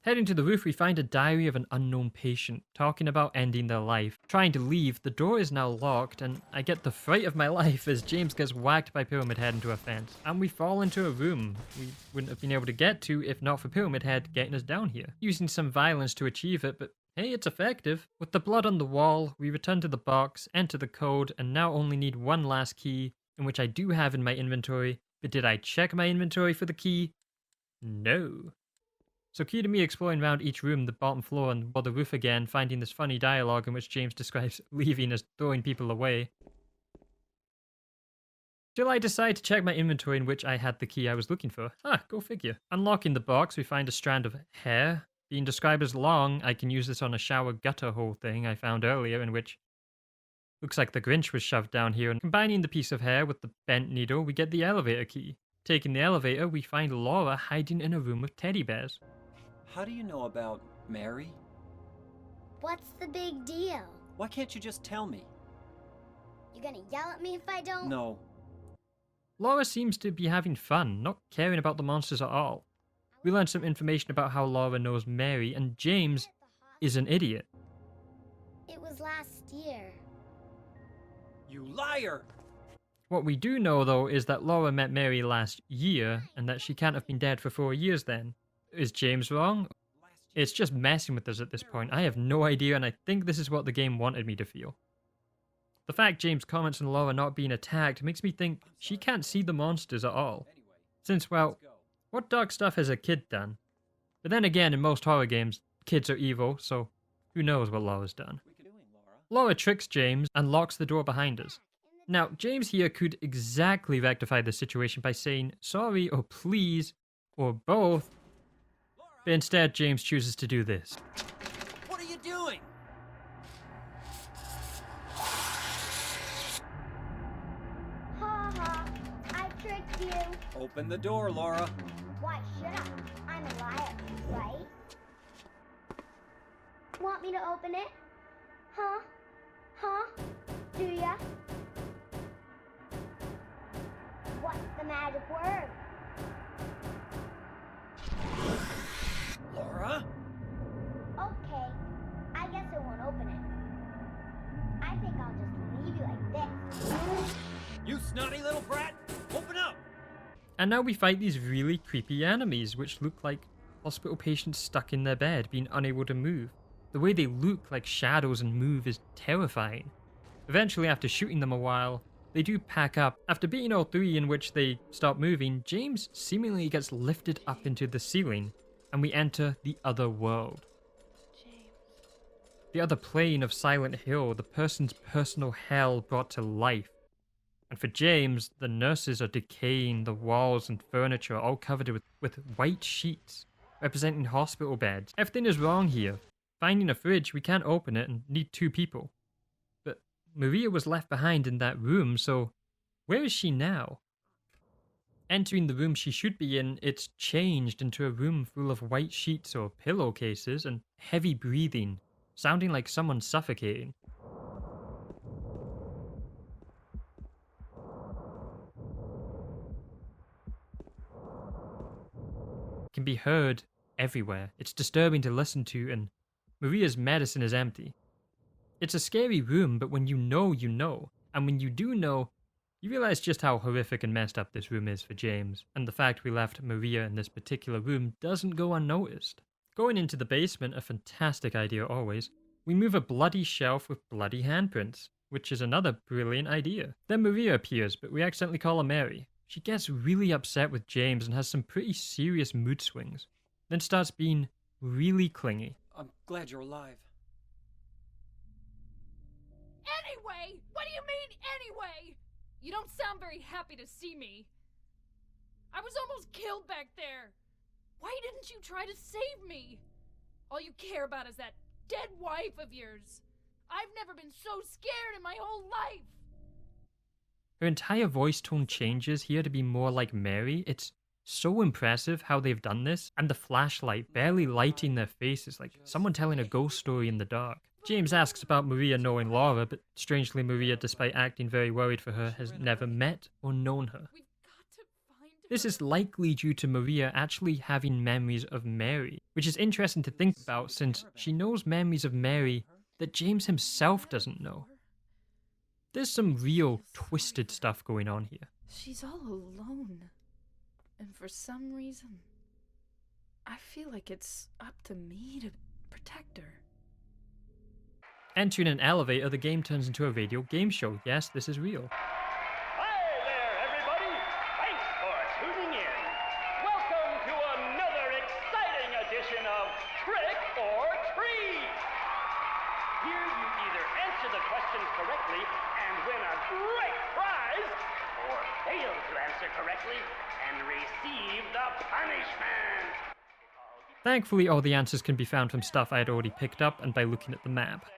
Heading to the roof, we find a diary of an unknown patient, talking about ending their life. Trying to leave, the door is now locked, and I get the fright of my life as James gets whacked by Pyramid Head into a fence. And we fall into a room we wouldn't have been able to get to if not for Pyramid Head getting us down here. Using some violence to achieve it, but Hey, it's effective. With the blood on the wall, we return to the box, enter the code, and now only need one last key, in which I do have in my inventory. But did I check my inventory for the key? No. So cue to me exploring around each room, the bottom floor, and the roof again, finding this funny dialogue in which James describes leaving as throwing people away. Till I decide to check my inventory in which I had the key I was looking for. Ah, go figure. Unlocking the box, we find a strand of hair. Being described as long, I can use this on a shower gutter hole thing I found earlier, in which looks like the Grinch was shoved down here. And combining the piece of hair with the bent needle, we get the elevator key. Taking the elevator, we find Laura hiding in a room with teddy bears.
How do you know about Mary?
What's the big deal?
Why can't you just tell me?
You gonna yell at me if I don't?
No.
Laura seems to be having fun, not caring about the monsters at all. We learn some information about how Laura knows Mary, and James is an idiot.
It was last year.
You liar!
What we do know, though, is that Laura met Mary last year, and that she can't have been dead for 4 years then. Is James wrong? It's just messing with us at this point. I have no idea, and I think this is what the game wanted me to feel. The fact James comments on Laura not being attacked makes me think she can't see the monsters at all. Since, well, what dark stuff has a kid done? But then again, in most horror games, kids are evil, so who knows what Laura's done. Laura tricks James and locks the door behind us. Now, James here could exactly rectify the situation by saying sorry or please, or both, but instead James chooses to do this.
What are you doing?
Ha ha, I tricked you.
Open the door, Laura.
Why should I? I'm a liar, right? Want me to open it? Huh? Huh? Do ya? What's the magic word?
Laura?
Okay, I guess I won't open it. I think I'll just leave you like this.
You snotty little brat! Open up!
And now we fight these really creepy enemies, which look like hospital patients stuck in their bed, being unable to move. The way they look like shadows and move is terrifying. Eventually, after shooting them a while, they do pack up. After beating all three in which they stop moving, James seemingly gets lifted up into the ceiling, and we enter the other world. The other plane of Silent Hill, the person's personal hell brought to life. And for James, the nurses are decaying, the walls and furniture are all covered with white sheets, representing hospital beds. Everything is wrong here. Finding a fridge, we can't open it and need 2 people. But Maria was left behind in that room, so where is she now? Entering the room she should be in, it's changed into a room full of white sheets or pillowcases and heavy breathing, sounding like someone suffocating. Can be heard everywhere. It's disturbing to listen to, and Maria's medicine is empty. It's a scary room, but when you know, you know. And when you do know, you realize just how horrific and messed up this room is for James, and the fact we left Maria in this particular room doesn't go unnoticed. Going into the basement, a fantastic idea always, we move a bloody shelf with bloody handprints, which is another brilliant idea. Then Maria appears, but we accidentally call her Mary. She gets really upset with James and has some pretty serious mood swings, then starts being really clingy.
I'm glad you're alive.
Anyway? What do you mean, anyway? You don't sound very happy to see me. I was almost killed back there. Why didn't you try to save me? All you care about is that dead wife of yours. I've never been so scared in my whole life.
Her entire voice tone changes here to be more like Mary. It's so impressive how they've done this, and the flashlight barely lighting their faces like someone telling a ghost story in the dark. James asks about Maria knowing Laura, but strangely Maria, despite acting very worried for her, has never met or known her. This is likely due to Maria actually having memories of Mary, which is interesting to think about since she knows memories of Mary that James himself doesn't know. There's some real twisted stuff going on here.
She's all alone. And for some reason, I feel like it's up to me to protect her.
Entering an elevator, the game turns into a radio game show. Yes, this is real.
Hi there, everybody! Thanks for tuning in. Welcome to another exciting edition of Trick or Treat. Here you either answer the questions correctly and win a great prize, or fail to answer correctly and receive the punishment.
Thankfully, all the answers can be found from stuff I had already picked up and by looking at the map.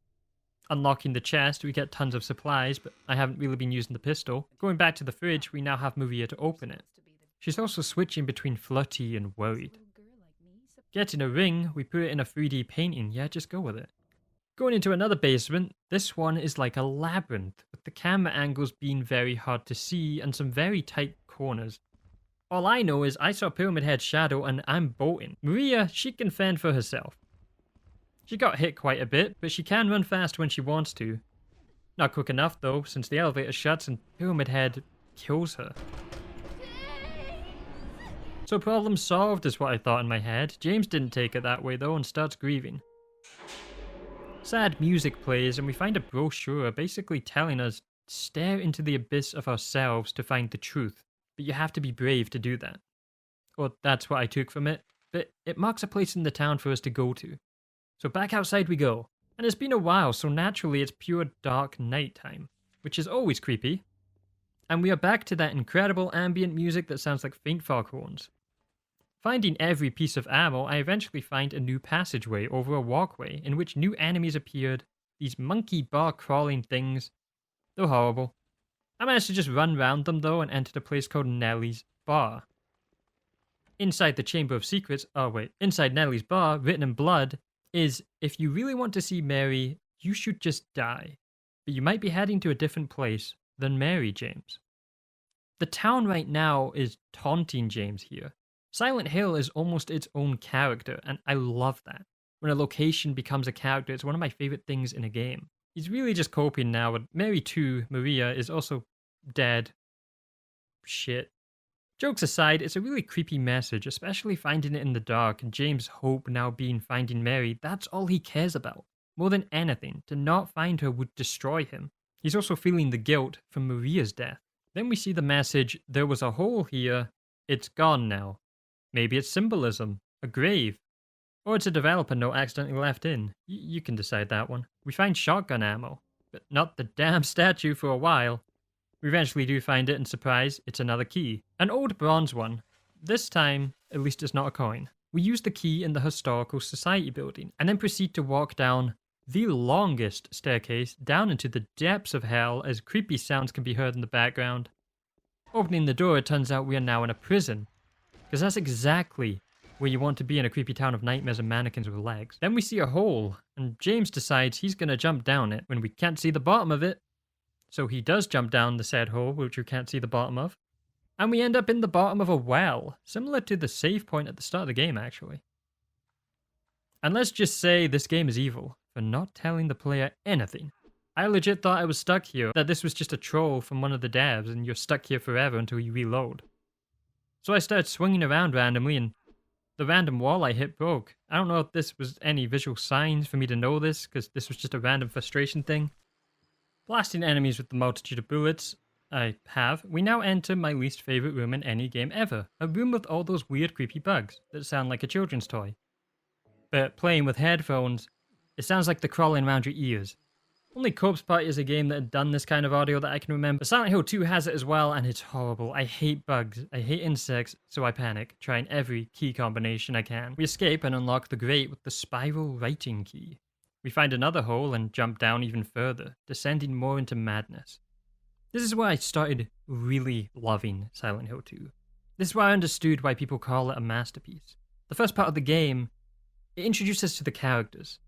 Unlocking the chest, we get tons of supplies, but I haven't really been using the pistol. Going back to the fridge, we now have Maria to open it. She's also switching between flirty and worried. Getting a ring, we put it in a 3D painting. Yeah, just go with it. Going into another basement, this one is like a labyrinth, with the camera angles being very hard to see and some very tight corners. All I know is I saw Pyramid Head's shadow and I'm bolting. Maria, she can fend for herself. She got hit quite a bit, but she can run fast when she wants to. Not quick enough though, since the elevator shuts and Pyramid Head kills her. So problem solved is what I thought in my head. James didn't take it that way though and starts grieving. Sad music plays and we find a brochure basically telling us, stare into the abyss of ourselves to find the truth. But you have to be brave to do that. Or that's what I took from it, but it marks a place in the town for us to go to. So back outside we go. And it's been a while, so naturally it's pure dark nighttime, which is always creepy. And we are back to that incredible ambient music that sounds like faint foghorns. Finding every piece of ammo, I eventually find a new passageway over a walkway in which new enemies appeared, these monkey bar crawling things. They're horrible. I managed to just run round them though and entered a place called Nellie's Bar. Inside the Chamber of Secrets, inside Nellie's Bar, written in blood, is, if you really want to see Mary, you should just die. But you might be heading to a different place than Mary, James. The town right now is taunting James here. Silent Hill is almost its own character, and I love that. When a location becomes a character, it's one of my favorite things in a game. He's really just coping now, and Mary too, Maria, is also dead. Shit. Jokes aside, it's a really creepy message, especially finding it in the dark, and James' hope now being finding Mary, that's all he cares about. More than anything, to not find her would destroy him. He's also feeling the guilt from Maria's death. Then we see the message, there was a hole here, it's gone now. Maybe it's symbolism, a grave. Or it's a developer note accidentally left in. You can decide that one. We find shotgun ammo, but not the damn statue for a while. We eventually do find it, and surprise, it's another key. An old bronze one. This time, at least it's not a coin. We use the key in the Historical Society building, and then proceed to walk down the longest staircase down into the depths of hell as creepy sounds can be heard in the background. Opening the door, it turns out we are now in a prison. Because that's exactly where you want to be in a creepy town of nightmares and mannequins with legs. Then we see a hole, and James decides he's going to jump down it when we can't see the bottom of it. So he does jump down the said hole, which we can't see the bottom of. And we end up in the bottom of a well, similar to the save point at the start of the game, actually. And let's just say this game is evil for not telling the player anything. I legit thought I was stuck here, that this was just a troll from one of the devs, and you're stuck here forever until you reload. So I started swinging around randomly, and the random wall I hit broke. I don't know if this was any visual signs for me to know this, because this was just a random frustration thing. Blasting enemies with the multitude of bullets I have, we now enter my least favorite room in any game ever. A room with all those weird creepy bugs that sound like a children's toy. But playing with headphones, it sounds like they're crawling around your ears. Only Corpse Party is a game that had done this kind of audio that I can remember. Silent Hill 2 has it as well, and it's horrible. I hate bugs, I hate insects, so I panic, trying every key combination I can. We escape and unlock the grate with the spiral writing key. We find another hole and jump down even further, descending more into madness. This is where I started really loving Silent Hill 2. This is where I understood why people call it a masterpiece. The first part of the game, it introduced us to the characters.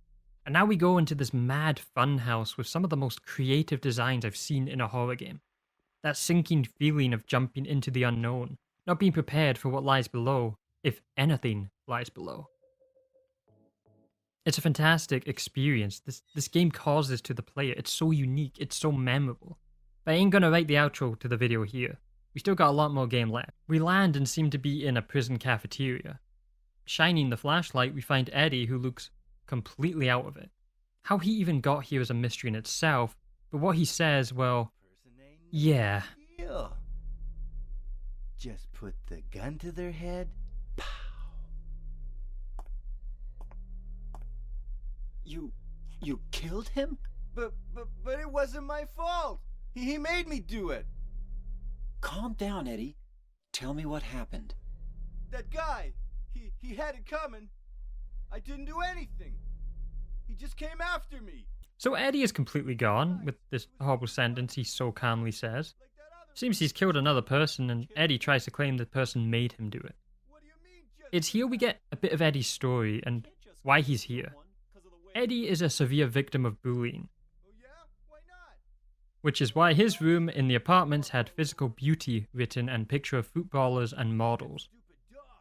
And now we go into this mad funhouse with some of the most creative designs I've seen in a horror game. That sinking feeling of jumping into the unknown, not being prepared for what lies below, if anything lies below. It's a fantastic experience. This game causes to the player. It's so unique, it's so memorable. But I ain't gonna write the outro to the video here. We still got a lot more game left. We land and seem to be in a prison cafeteria. Shining the flashlight, we find Eddie, who looks completely out of it. How he even got here is a mystery in itself, but what he says, well, yeah.
Deal. Just put the gun to their head. Pow.
You killed him?
But it wasn't my fault. He made me do it.
Calm down, Eddie. Tell me what happened.
That guy, he had it coming. I didn't do anything. He just came after me.
So Eddie is completely gone with this horrible sentence he so calmly says. Seems he's killed another person and Eddie tries to claim the person made him do it.
What do you mean?
It's here we get a bit of Eddie's story and why he's here. Eddie is a severe victim of bullying,
Oh yeah? Why not?
which is why his room in the apartments had physical beauty written and picture of footballers and models.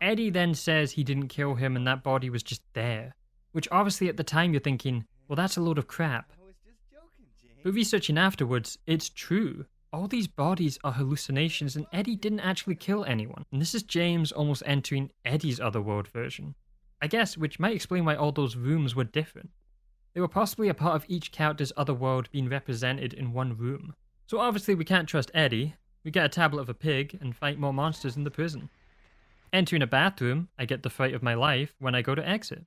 Eddie then says he didn't kill him and that body was just there, which obviously at the time you're thinking, well that's a load of crap.
I was just joking, James.
But researching afterwards, it's true. All these bodies are hallucinations and Eddie didn't actually kill anyone. And this is James almost entering Eddie's otherworld version. I guess, which might explain why all those rooms were different. They were possibly a part of each character's otherworld being represented in one room. So obviously we can't trust Eddie. We get a tablet of a pig and fight more monsters in the prison. Entering a bathroom, I get the fright of my life when I go to exit.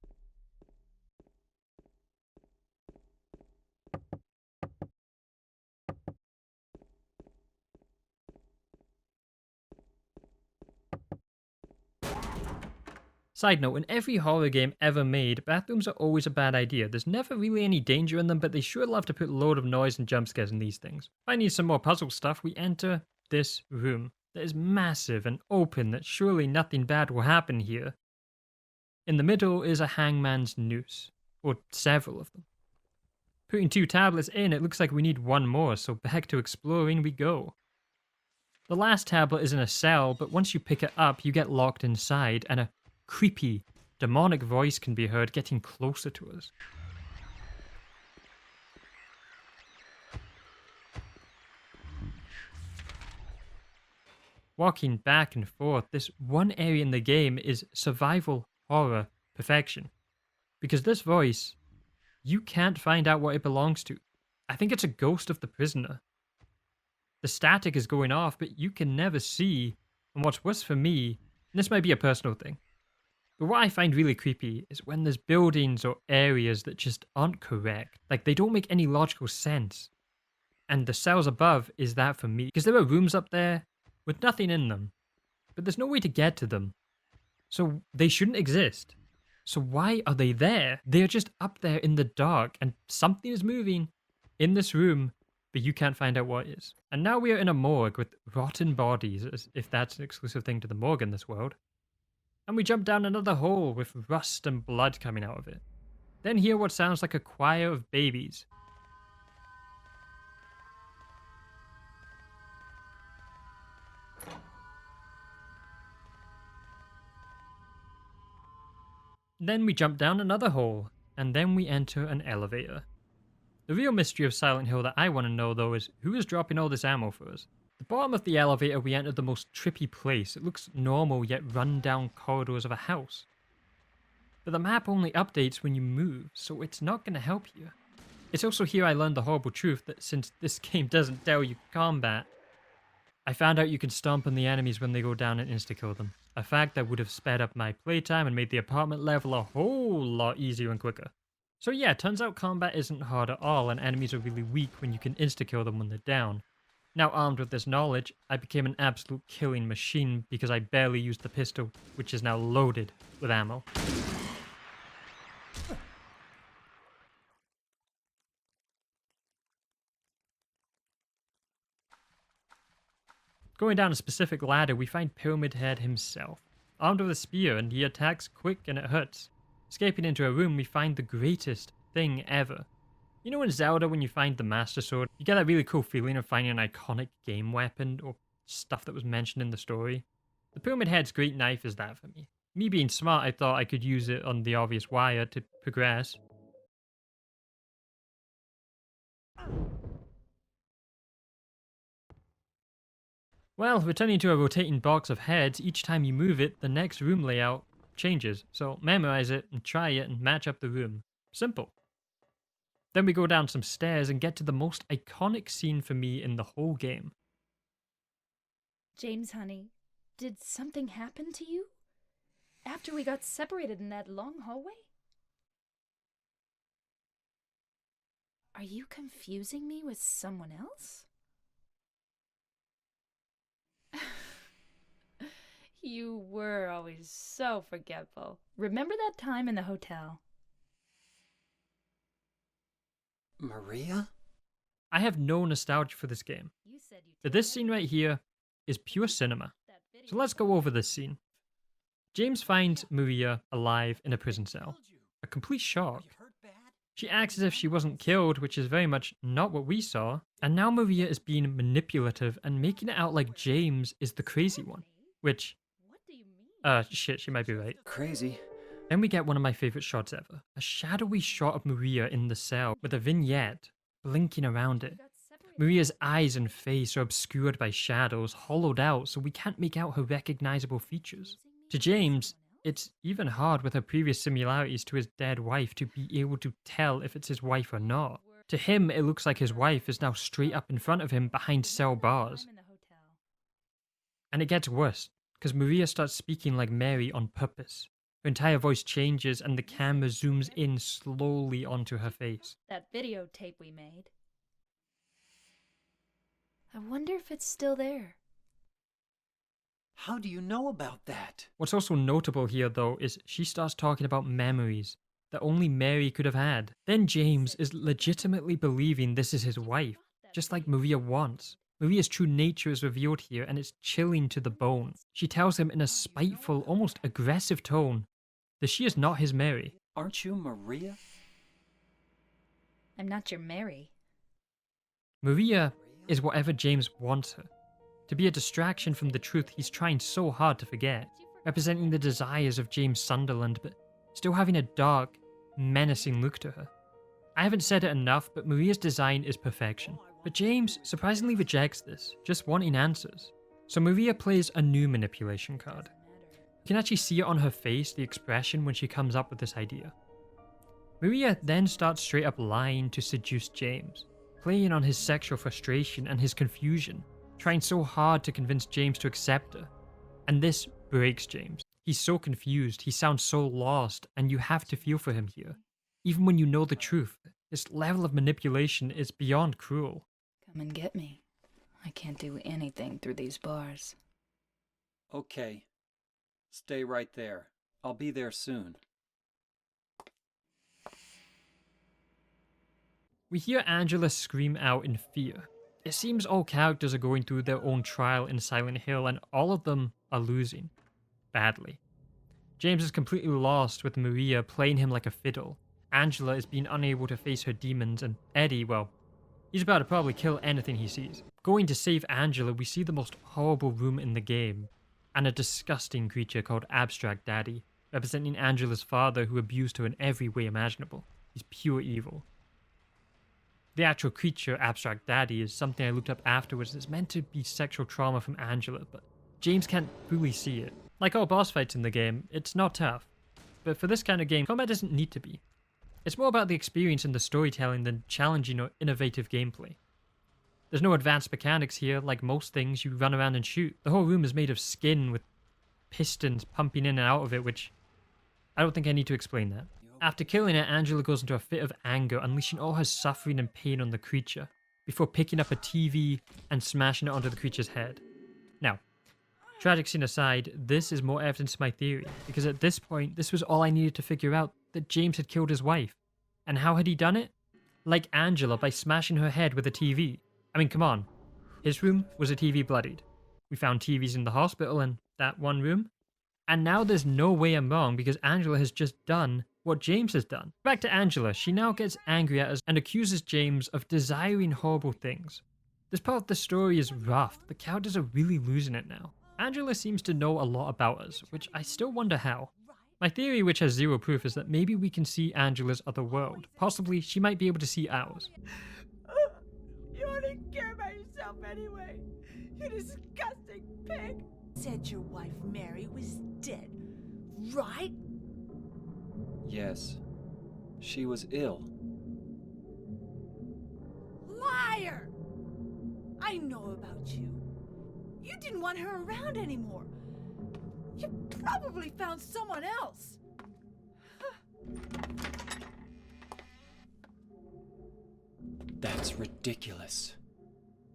Side note, in every horror game ever made, bathrooms are always a bad idea. There's never really any danger in them, but they sure love to put a load of noise and jump scares in these things. If I need some more puzzle stuff, we enter this room that is massive and open that surely nothing bad will happen here. In the middle is a hangman's noose, or several of them. Putting 2 tablets in, it looks like we need one more, so back to exploring we go. The last tablet is in a cell, but once you pick it up, you get locked inside, and a creepy, demonic voice can be heard getting closer to us. Walking back and forth, this one area in the game is survival horror perfection. Because this voice, you can't find out what it belongs to. I think it's a ghost of the prisoner. The static is going off, but you can never see. And what's worse for me, and this might be a personal thing, but what I find really creepy is when there's buildings or areas that just aren't correct. Like they don't make any logical sense. And the cells above is that for me. Because there are rooms up there with nothing in them. But there's no way to get to them. So they shouldn't exist. So why are they there? They're just up there in the dark and something is moving in this room, but you can't find out what it is. And now we are in a morgue with rotten bodies, as if that's an exclusive thing to the morgue in this world. And we jump down another hole with rust and blood coming out of it. Then hear what sounds like a choir of babies. Then we jump down another hole, and then we enter an elevator. The real mystery of Silent Hill that I want to know though is who is dropping all this ammo for us? The bottom of the elevator we enter the most trippy place. It looks normal yet run down corridors of a house. But the map only updates when you move, so it's not going to help you. It's also here I learned the horrible truth that since this game doesn't tell you combat, I found out you can stomp on the enemies when they go down and insta-kill them. A fact that would have sped up my playtime and made the apartment level a whole lot easier and quicker. So yeah, turns out combat isn't hard at all and enemies are really weak when you can insta-kill them when they're down. Now armed with this knowledge, I became an absolute killing machine because I barely used the pistol, which is now loaded with ammo. Going down a specific ladder, we find Pyramid Head himself, armed with a spear, and he attacks quick and it hurts. Escaping into a room, we find the greatest thing ever. You know in Zelda when you find the Master Sword, you get that really cool feeling of finding an iconic game weapon or stuff that was mentioned in the story? The Pyramid Head's great knife is that for me. Me being smart, I thought I could use it on the obvious wire to progress. Well, returning to a rotating box of heads, each time you move it, the next room layout changes. So memorize it and try it and match up the room. Simple. Then we go down some stairs and get to the most iconic scene for me in the whole game.
James, honey, did something happen to you? After we got separated in that long hallway? Are you confusing me with someone else? You were always so forgetful. Remember that time in the hotel?
Maria?
I have no nostalgia for this game, but this scene right here is pure cinema. So let's go over this scene. James finds Maria alive in a prison cell. A complete shock. She acts as if she wasn't killed, which is very much not what we saw. And now Maria is being manipulative and making it out like James is the crazy one. Which, shit, she might be right.
Crazy.
Then we get one of my favorite shots ever. A shadowy shot of Maria in the cell with a vignette blinking around it. Maria's eyes and face are obscured by shadows, hollowed out so we can't make out her recognizable features. To James, it's even hard with her previous similarities to his dead wife to be able to tell if it's his wife or not. To him, it looks like his wife is now straight up in front of him behind cell bars. And it gets worse, because Maria starts speaking like Mary on purpose. Her entire voice changes and the camera zooms in slowly onto her face.
That videotape we made. I wonder if it's still there.
How do you know about that?
What's also notable here, though, is she starts talking about memories that only Mary could have had. Then James is legitimately believing this is his wife, just like Maria wants. Maria's true nature is revealed here, and it's chilling to the bone. She tells him in a spiteful, almost aggressive tone that she is not his Mary.
Aren't you Maria?
I'm not your Mary.
Maria is whatever James wants her. To be a distraction from the truth he's trying so hard to forget, representing the desires of James Sunderland, but still having a dark, menacing look to her. I haven't said it enough, but Maria's design is perfection. But James surprisingly rejects this, just wanting answers. So Maria plays a new manipulation card. You can actually see it on her face, the expression when she comes up with this idea. Maria then starts straight up lying to seduce James, playing on his sexual frustration and his confusion, trying so hard to convince James to accept her. And this breaks James. He's so confused, he sounds so lost, and you have to feel for him here. Even when you know the truth, this level of manipulation is beyond cruel.
Come and get me. I can't do anything through these bars.
Okay. Stay right there. I'll be there soon.
We hear Angela scream out in fear. It seems all characters are going through their own trial in Silent Hill, and all of them are losing. Badly. James is completely lost with Maria playing him like a fiddle. Angela is being unable to face her demons, and Eddie, well, he's about to probably kill anything he sees. Going to save Angela, we see the most horrible room in the game, and a disgusting creature called Abstract Daddy, representing Angela's father who abused her in every way imaginable. He's pure evil. The actual creature, Abstract Daddy, is something I looked up afterwards. It's meant to be sexual trauma from Angela, but James can't fully see it. Like all boss fights in the game, it's not tough. But for this kind of game, combat doesn't need to be. It's more about the experience and the storytelling than challenging or innovative gameplay. There's no advanced mechanics here. Like most things, you run around and shoot. The whole room is made of skin with pistons pumping in and out of it, which I don't think I need to explain that. After killing it, Angela goes into a fit of anger, unleashing all her suffering and pain on the creature, before picking up a TV and smashing it onto the creature's head. Now, tragic scene aside, this is more evidence to my theory, because at this point, this was all I needed to figure out, that James had killed his wife. And how had he done it? Like Angela, by smashing her head with a TV. I mean, come on. His room was a TV bloodied. We found TVs in the hospital and that one room. And now there's no way I'm wrong, because Angela has just done what James has done. Back to Angela, she now gets angry at us and accuses James of desiring horrible things. This part of the story is rough. The characters are really losing it now. Angela seems to know a lot about us, which I still wonder how. My theory, which has zero proof, is that maybe we can see Angela's other world. Possibly, she might be able to see ours.
You only care about yourself anyway. You disgusting pig. Said your wife Mary was dead, right?
Yes. She was ill.
I know about you. You didn't want her around anymore. You probably found someone else.
That's ridiculous.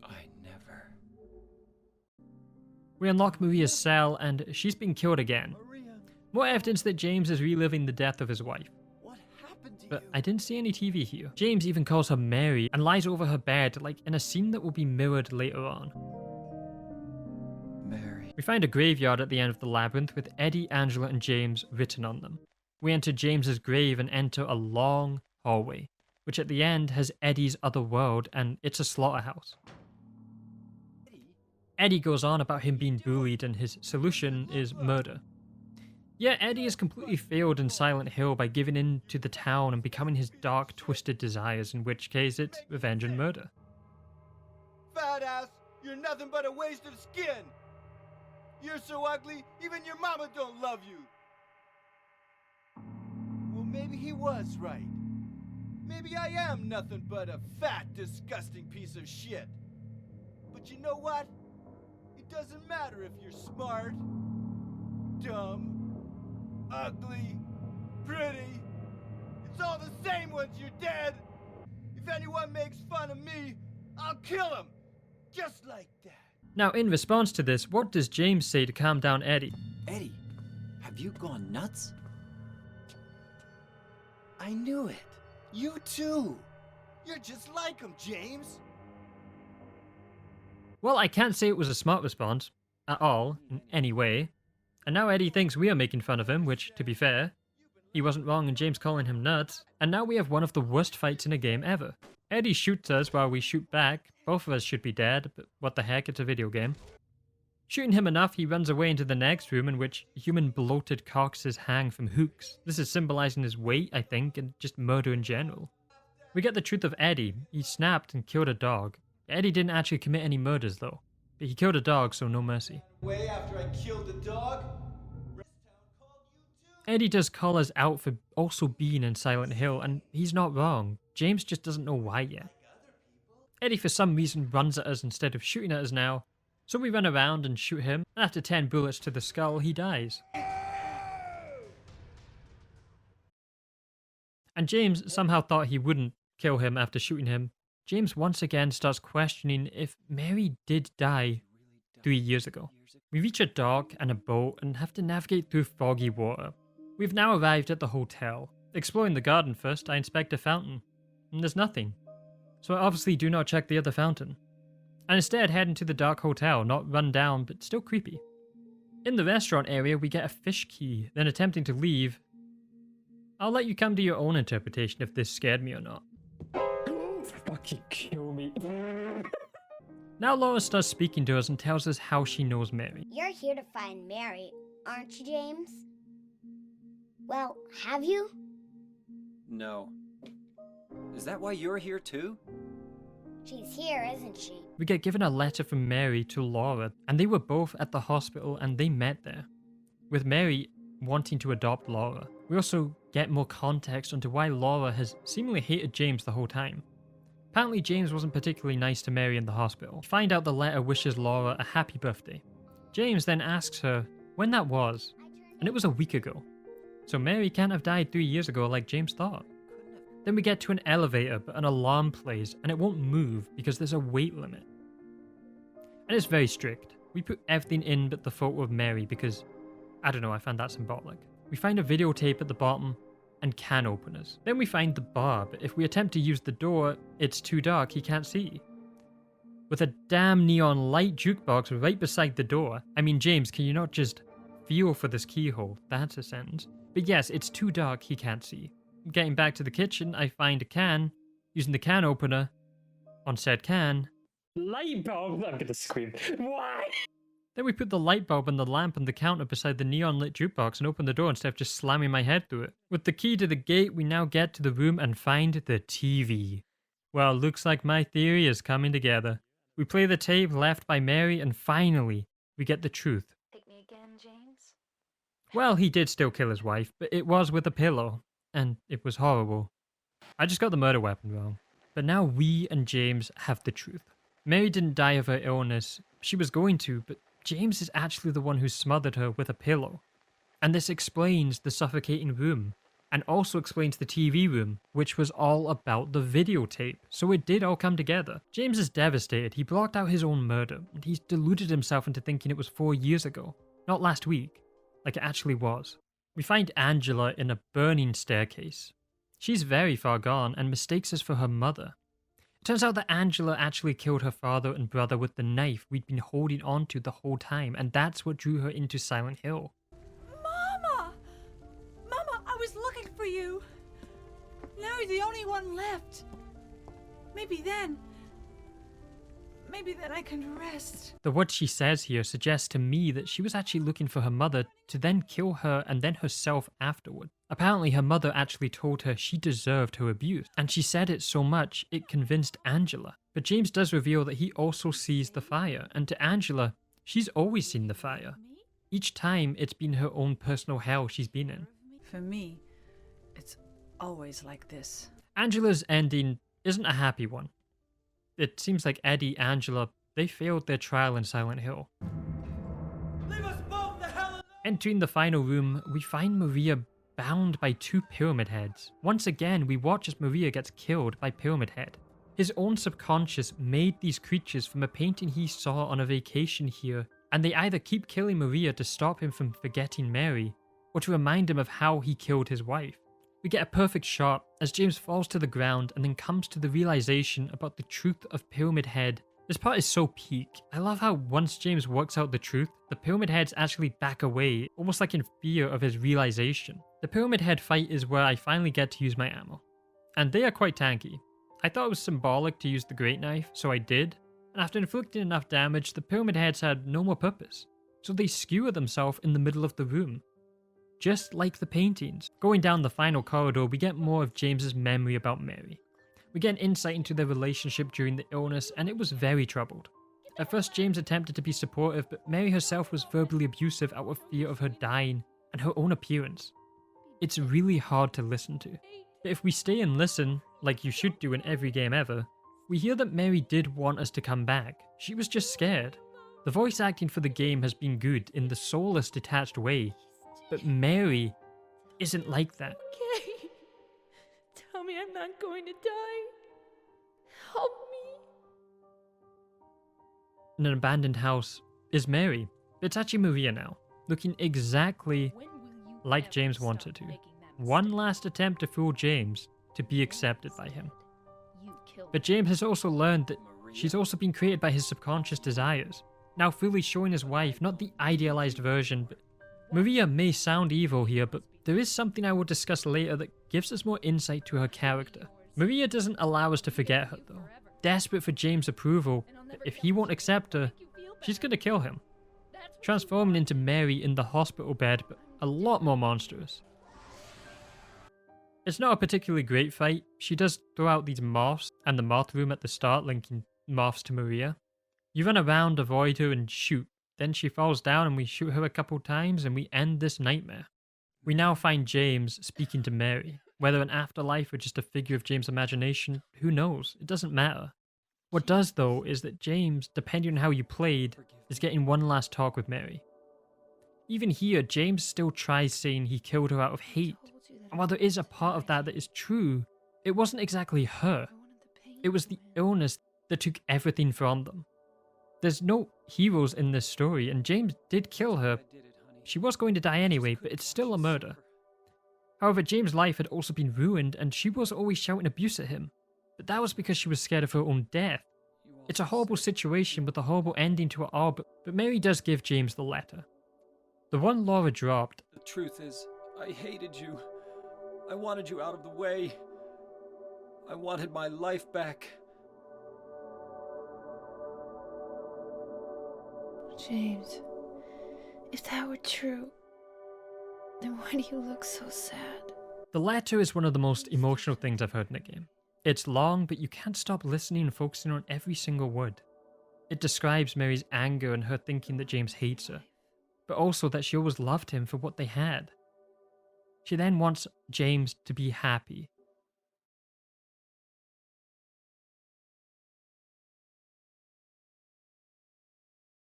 I never.
We unlock Maria's cell and she's been killed again. More evidence that James is reliving the death of his wife.
What happened to
But
you?
I didn't see any TV here. James even calls her Mary and lies over her bed, like in a scene that will be mirrored later on.
Mary.
We find a graveyard at the end of the labyrinth with Eddie, Angela, and James written on them. We enter James's grave and enter a long hallway, which at the end has Eddie's other world, and it's a slaughterhouse. Eddie goes on about him being bullied and his solution is murder. Yeah, Eddie has completely failed in Silent Hill by giving in to the town and becoming his dark, twisted desires, in which case it's revenge and murder.
Fat ass, you're nothing but a waste of skin. You're so ugly, even your mama don't love you. Well, maybe he was right. Maybe I am nothing but a fat, disgusting piece of shit. But you know what? It doesn't matter if you're smart, dumb, ugly, pretty. It's all the same once you're dead. If anyone makes fun of me, I'll kill him. Just like that.
Now, in response to this, what does James say to calm down Eddie?
Eddie, have you gone nuts?
I knew it. You too. You're just like him, James.
Well, I can't say it was a smart response, at all, in any way. And now Eddie thinks we are making fun of him, which, to be fair, he wasn't wrong in James calling him nuts. And now we have one of the worst fights in a game ever. Eddie shoots us while we shoot back. Both of us should be dead, but what the heck, it's a video game. Shooting him enough, he runs away into the next room in which human bloated corpses hang from hooks. This is symbolizing his weight, I think, and just murder in general. We get the truth of Eddie. He snapped and killed a dog. Eddie didn't actually commit any murders though, but he killed a dog, so no mercy.
Way after I killed the dog.
Eddie does call us out for also being in Silent Hill, and he's not wrong. James just doesn't know why yet. Eddie for some reason runs at us instead of shooting at us now, so we run around and shoot him, and after 10 bullets to the skull, he dies. And James somehow thought he wouldn't kill him after shooting him. James once again starts questioning if Mary did die 3 years ago. We reach a dock and a boat and have to navigate through foggy water. We've now arrived at the hotel. Exploring the garden first, I inspect a fountain, and there's nothing. So I obviously do not check the other fountain, and instead head into the dark hotel, not run down, but still creepy. In the restaurant area, we get a fish key, then attempting to leave. I'll let you come to your own interpretation if this scared me or not. Fucking kill me. Now Laura starts speaking to us and tells us how she knows Mary.
You're here to find Mary, aren't you, James? Well, have you?
No. Is that why you're here too?
She's here, isn't she?
We get given a letter from Mary to Laura, and they were both at the hospital and they met there, with Mary wanting to adopt Laura. We also get more context onto why Laura has seemingly hated James the whole time. Apparently James wasn't particularly nice to Mary in the hospital. We find out the letter wishes Laura a happy birthday. James then asks her when that was, and it was a week ago. So Mary can't have died 3 years ago like James thought. Then we get to an elevator, but an alarm plays, and it won't move because there's a weight limit. And it's very strict. We put everything in but the photo of Mary because, I don't know, I found that symbolic. We find a videotape at the bottom, and can openers. Then we find the bar, but if we attempt to use the door, it's too dark, he can't see. With a damn neon light jukebox right beside the door. I mean, James, can you not just feel for this keyhole? That's a sentence. But yes, it's too dark, he can't see. Getting back to the kitchen, I find a can. Using the can opener, on said can, light bulb. I'm gonna scream. Why? Then we put the light bulb and the lamp on the counter beside the neon lit jukebox and open the door instead of just slamming my head through it. With the key to the gate, we now get to the room and find the TV. Well, looks like my theory is coming together. We play the tape left by Mary and finally, we get the truth.
Pick me again, James?
Well, he did still kill his wife, but it was with a pillow, and it was horrible. I just got the murder weapon wrong. But now we and James have the truth. Mary didn't die of her illness. She was going to, but James is actually the one who smothered her with a pillow. And this explains the suffocating room, and also explains the TV room, which was all about the videotape, so it did all come together. James is devastated. He blocked out his own murder, and he's deluded himself into thinking it was 4 years ago, not last week, like it actually was. We find Angela in a burning staircase. She's very far gone and mistakes us for her mother. It turns out that Angela actually killed her father and brother with the knife we'd been holding onto the whole time, and that's what drew her into Silent Hill.
Mama! Mama, I was looking for you. Now you're the only one left. Maybe then I can rest.
The what she says here suggests to me that she was actually looking for her mother to then kill her and then herself afterward. Apparently her mother actually told her she deserved her abuse, and she said it so much it convinced Angela. But James does reveal that he also sees the fire, and to Angela, she's always seen the fire. Each time it's been her own personal hell she's been in.
For me, it's always like this.
Angela's ending isn't a happy one. It seems like Eddie, Angela, they failed their trial in Silent Hill.
Leave us both the hell alone!
Entering the final room, we find Maria bound by 2 Pyramid Heads. Once again, we watch as Maria gets killed by Pyramid Head. His own subconscious made these creatures from a painting he saw on a vacation here, and they either keep killing Maria to stop him from forgetting Mary, or to remind him of how he killed his wife. We get a perfect shot as James falls to the ground and then comes to the realization about the truth of Pyramid Head. This part is so peak. I love how once James works out the truth, the Pyramid Heads actually back away, almost like in fear of his realization. The Pyramid Head fight is where I finally get to use my ammo, and they are quite tanky. I thought it was symbolic to use the Great Knife, so I did, and after inflicting enough damage, the Pyramid Heads had no more purpose, so they skewer themselves in the middle of the room. Just like the paintings. Going down the final corridor, we get more of James's memory about Mary. We get an insight into their relationship during the illness, and it was very troubled. At first, James attempted to be supportive, but Mary herself was verbally abusive out of fear of her dying and her own appearance. It's really hard to listen to. But if we stay and listen, like you should do in every game ever, we hear that Mary did want us to come back. She was just scared. The voice acting for the game has been good in the soulless, detached way, but Mary isn't like that.
Okay. Tell me I'm not going to die. Help me.
In an abandoned house is Mary. It's actually Maria now, looking exactly like James wanted to. One last attempt to fool James to be accepted by him. But James has also learned that she's also been created by his subconscious desires, now fully showing his wife not the idealized version, but Maria may sound evil here, but there is something I will discuss later that gives us more insight to her character. Maria doesn't allow us to forget her though. Desperate for James' approval, if he won't accept her, she's gonna kill him. Transforming into Mary in the hospital bed, but a lot more monstrous. It's not a particularly great fight. She does throw out these moths and the moth room at the start, linking moths to Maria. You run around, avoid her, and shoot. Then she falls down and we shoot her a couple times and we end this nightmare. We now find James speaking to Mary. Whether an afterlife or just a figure of James' imagination, who knows? It doesn't matter. What does though is that James, depending on how you played, is getting one last talk with Mary. Even here, James still tries saying he killed her out of hate. And while there is a part of that is true, it wasn't exactly her. It was the illness that took everything from them. There's no heroes in this story, and James did kill her. She was going to die anyway, but it's still a murder. However, James' life had also been ruined, and she was always shouting abuse at him. But that was because she was scared of her own death. It's a horrible situation with a horrible ending to it all, but Mary does give James the letter. The one Laura dropped.
The truth is, I hated you. I wanted you out of the way. I wanted my life back.
James, if that were true, then why do you look so sad?
The letter is one of the most emotional things I've heard in a game. It's long, but you can't stop listening and focusing on every single word. It describes Mary's anger and her thinking that James hates her, but also that she always loved him for what they had. She then wants James to be happy,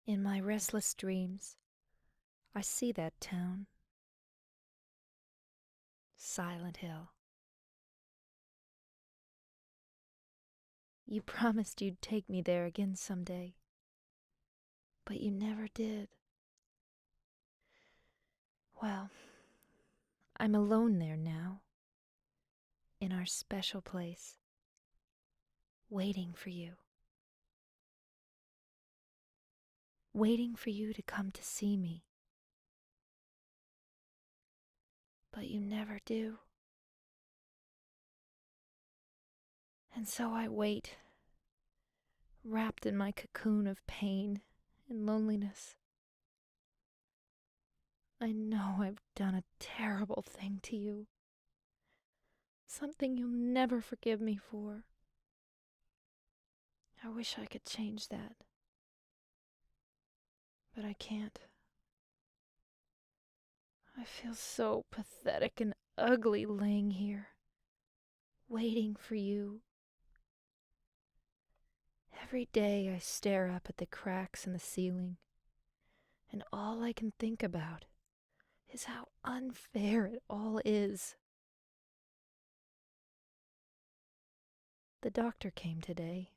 In my restless dreams, I see that town. Silent Hill. You promised you'd take me there again someday, but you never did. Well, I'm alone there now, in our special place, waiting for you. Waiting for you to come to see me. But you never do. And so I wait, wrapped in my cocoon of pain and loneliness. I know I've done a terrible thing to you. Something you'll never forgive me for. I wish I could change that. But I can't. I feel so pathetic and ugly laying here, waiting for you. Every day I stare up at the cracks in the ceiling, and all I can think about is how unfair it all is. The doctor came today.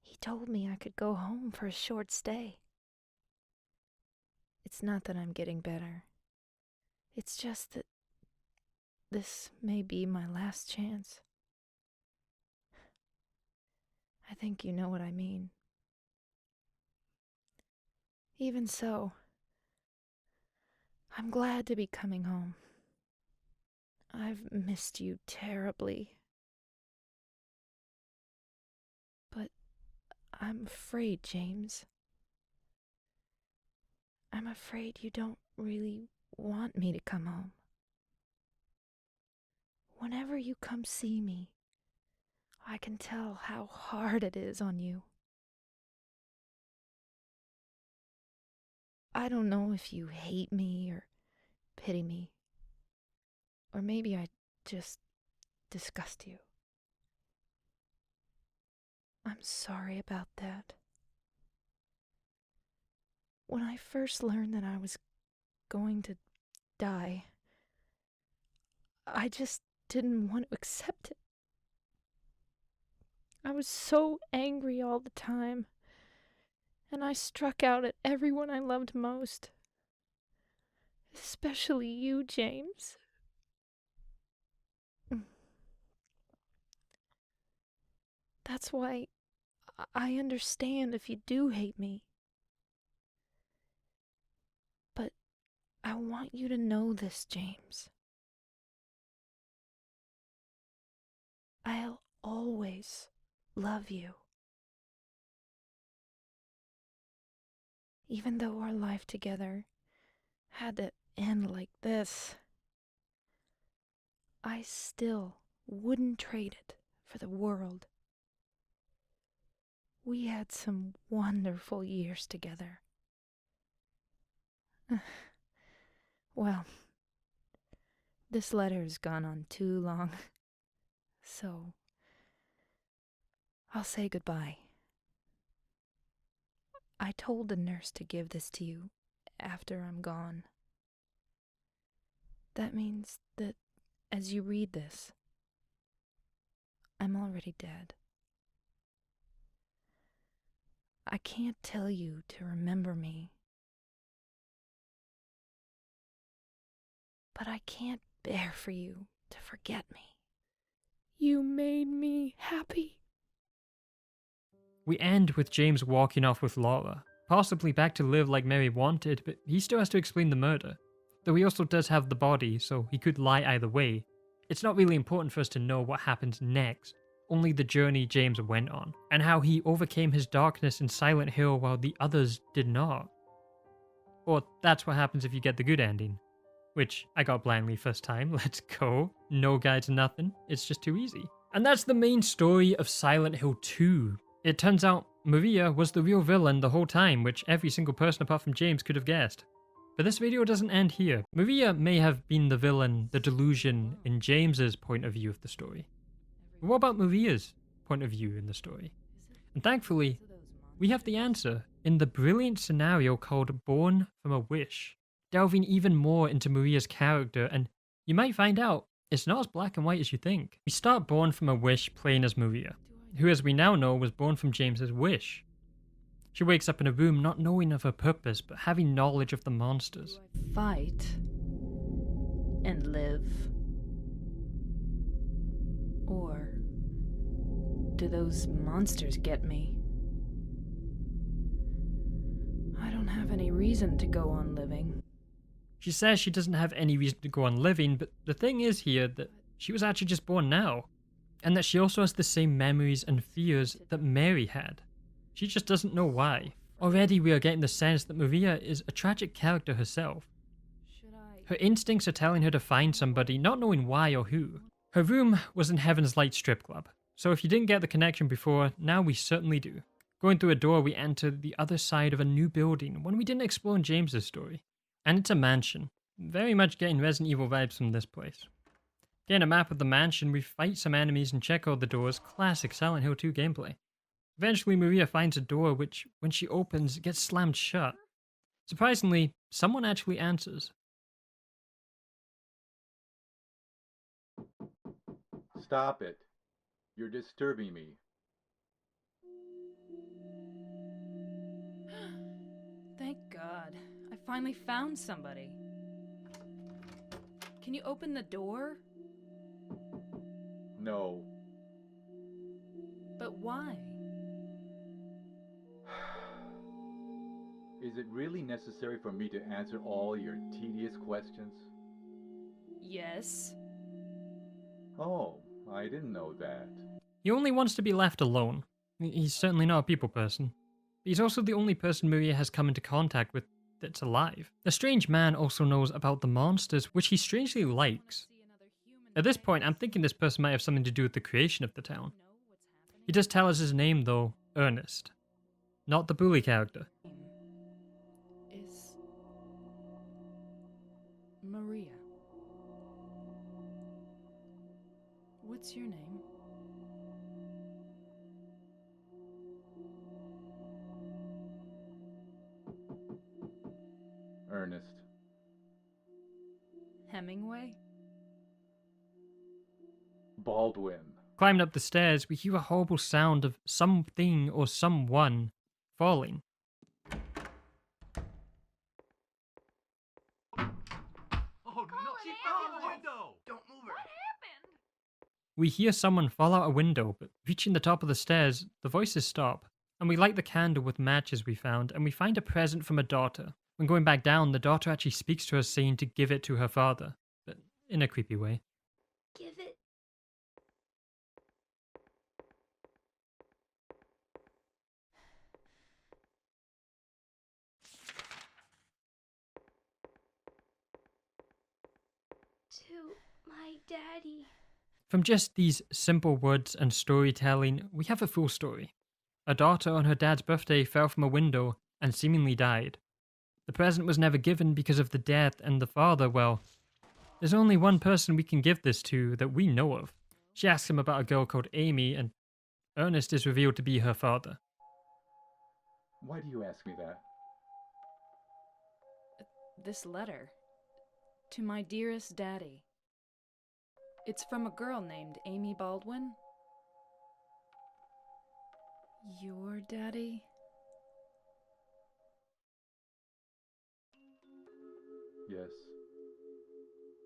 He told me I could go home for a short stay. It's not that I'm getting better. It's just that this may be my last chance. I think you know what I mean. Even so, I'm glad to be coming home. I've missed you terribly. But I'm afraid, James. I'm afraid you don't really want me to come home. Whenever you come see me, I can tell how hard it is on you. I don't know if you hate me or pity me, or maybe I just disgust you. I'm sorry about that. When I first learned that I was going to die, I just didn't want to accept it. I was so angry all the time, and I struck out at everyone I loved most. Especially you, James. That's why I understand if you do hate me. But I want you to know this, James. I'll always love you. Even though our life together had to end like this, I still wouldn't trade it for the world. We had some wonderful years together. Well, this letter has gone on too long, so I'll say goodbye. I told the nurse to give this to you after I'm gone. That means that as you read this, I'm already dead. I can't tell you to remember me, but I can't bear for you to forget me. You made me happy.
We end with James walking off with Laura, possibly back to live like Mary wanted, but he still has to explain the murder. Though he also does have the body, so he could lie either way. It's not really important for us to know what happens next, only the journey James went on, and how he overcame his darkness in Silent Hill while the others did not. Or that's what happens if you get the good ending. Which I got blindly first time, let's go. No guides, nothing, it's just too easy. And that's the main story of Silent Hill 2. It turns out Maria was the real villain the whole time, which every single person apart from James could have guessed. But this video doesn't end here. Maria may have been the villain, the delusion, in James's point of view of the story. But what about Maria's point of view in the story? And thankfully, we have the answer in the brilliant scenario called Born from a Wish, delving even more into Maria's character, and you might find out it's not as black and white as you think. We start Born from a Wish playing as Maria, who as we now know was born from James's wish. She wakes up in a room not knowing of her purpose, but having knowledge of the monsters.
Fight and live? Or do those monsters get me? I don't have any reason to go on living.
She says she doesn't have any reason to go on living, but the thing is here that she was actually just born now, and that she also has the same memories and fears that Mary had. She just doesn't know why. Already we are getting the sense that Maria is a tragic character herself. Her instincts are telling her to find somebody, not knowing why or who. Her room was in Heaven's Light strip club, so if you didn't get the connection before, now we certainly do. Going through a door, we enter the other side of a new building, one we didn't explore in James's story. And it's a mansion. Very much getting Resident Evil vibes from this place. Getting a map of the mansion, we fight some enemies and check out the doors. Classic Silent Hill 2 gameplay. Eventually, Maria finds a door which, when she opens, gets slammed shut. Surprisingly, someone actually answers.
Stop it. You're disturbing me.
Thank God. I finally found somebody. Can you open the door?
No.
But why?
Is it really necessary for me to answer all your tedious questions?
Yes.
Oh, I didn't know that.
He only wants to be left alone. He's certainly not a people person. He's also the only person Maria has come into contact with that's alive. The strange man also knows about the monsters, which he strangely likes. At this point, I'm thinking this person might have something to do with the creation of the town. He does tell us his name though, Ernest. Not the bully character.
Is Maria. What's your name?
Ernest.
Hemingway?
Baldwin.
Climbing up the stairs, we hear a horrible sound of something or someone falling.
Oh no! She fell out the window! Don't move her!
We hear someone fall out a window, but reaching the top of the stairs, the voices stop, and we light the candle with matches we found, and we find a present from a daughter. When going back down, the daughter actually speaks to us saying to give it to her father, but in a creepy way.
Give it. To my daddy.
From just these simple words and storytelling, we have a full story. A daughter on her dad's birthday fell from a window and seemingly died. The present was never given because of the death, and the father, well, there's only one person we can give this to that we know of. She asks him about a girl called Amy, and Ernest is revealed to be her father.
Why do you ask me that?
This letter. To my dearest daddy. It's from a girl named Amy Baldwin. Your daddy?
Yes.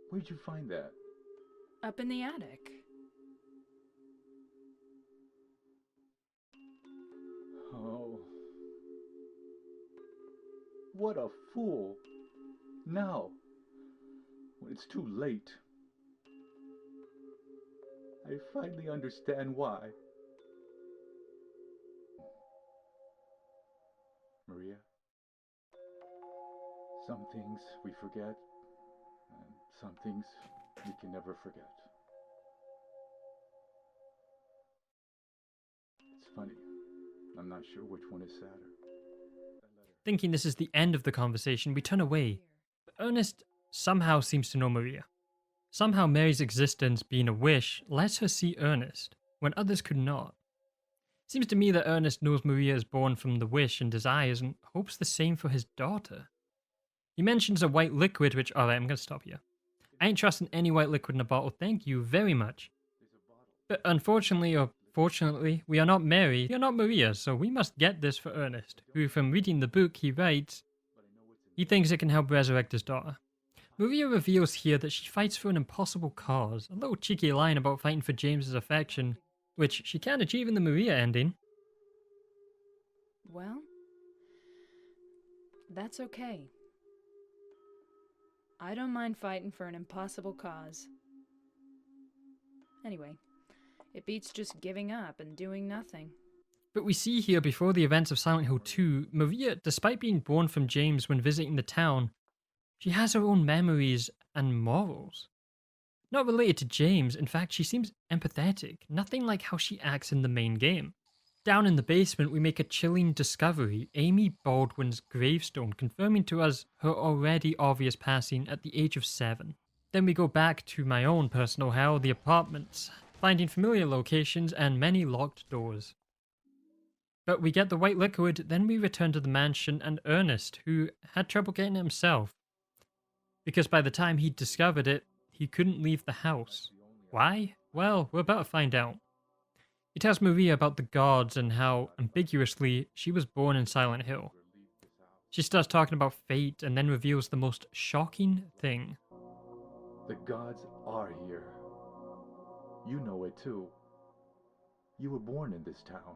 Where'd you find that?
Up in the attic.
Oh. What a fool. Now, when it's too late, I finally understand why. Maria, some things we forget, and some things we can never forget. It's funny, I'm not sure which one is sadder.
Thinking this is the end of the conversation, we turn away. But Ernest somehow seems to know Maria. Somehow Mary's existence being a wish lets her see Ernest, when others could not. Seems to me that Ernest knows Maria is born from the wish and desires and hopes the same for his daughter. He mentions a white liquid, which, alright, I'm going to stop here. I ain't trusting any white liquid in a bottle, thank you very much. But unfortunately, or fortunately, we are not Mary, we are not Maria, so we must get this for Ernest, who, from reading the book, he writes, he thinks it can help resurrect his daughter. Maria reveals here that she fights for an impossible cause, a little cheeky line about fighting for James's affection, which she can achieve in the Maria ending.
Well, that's okay. I don't mind fighting for an impossible cause. Anyway, it beats just giving up and doing nothing.
But we see here before the events of Silent Hill 2, Maria, despite being born from James when visiting the town, she has her own memories and morals. Not related to James, in fact she seems empathetic, nothing like how she acts in the main game. Down in the basement we make a chilling discovery, Amy Baldwin's gravestone, confirming to us her already obvious passing at the age of 7. Then we go back to my own personal hell, the apartments, finding familiar locations and many locked doors. But we get the white liquid, then we return to the mansion and Ernest, who had trouble getting it himself. Because by the time he'd discovered it, he couldn't leave the house. Why? Well, we're about to find out. He tells Maria about the gods and how, ambiguously, she was born in Silent Hill. She starts talking about fate and then reveals the most shocking thing.
The gods are here. You know it too. You were born in this town.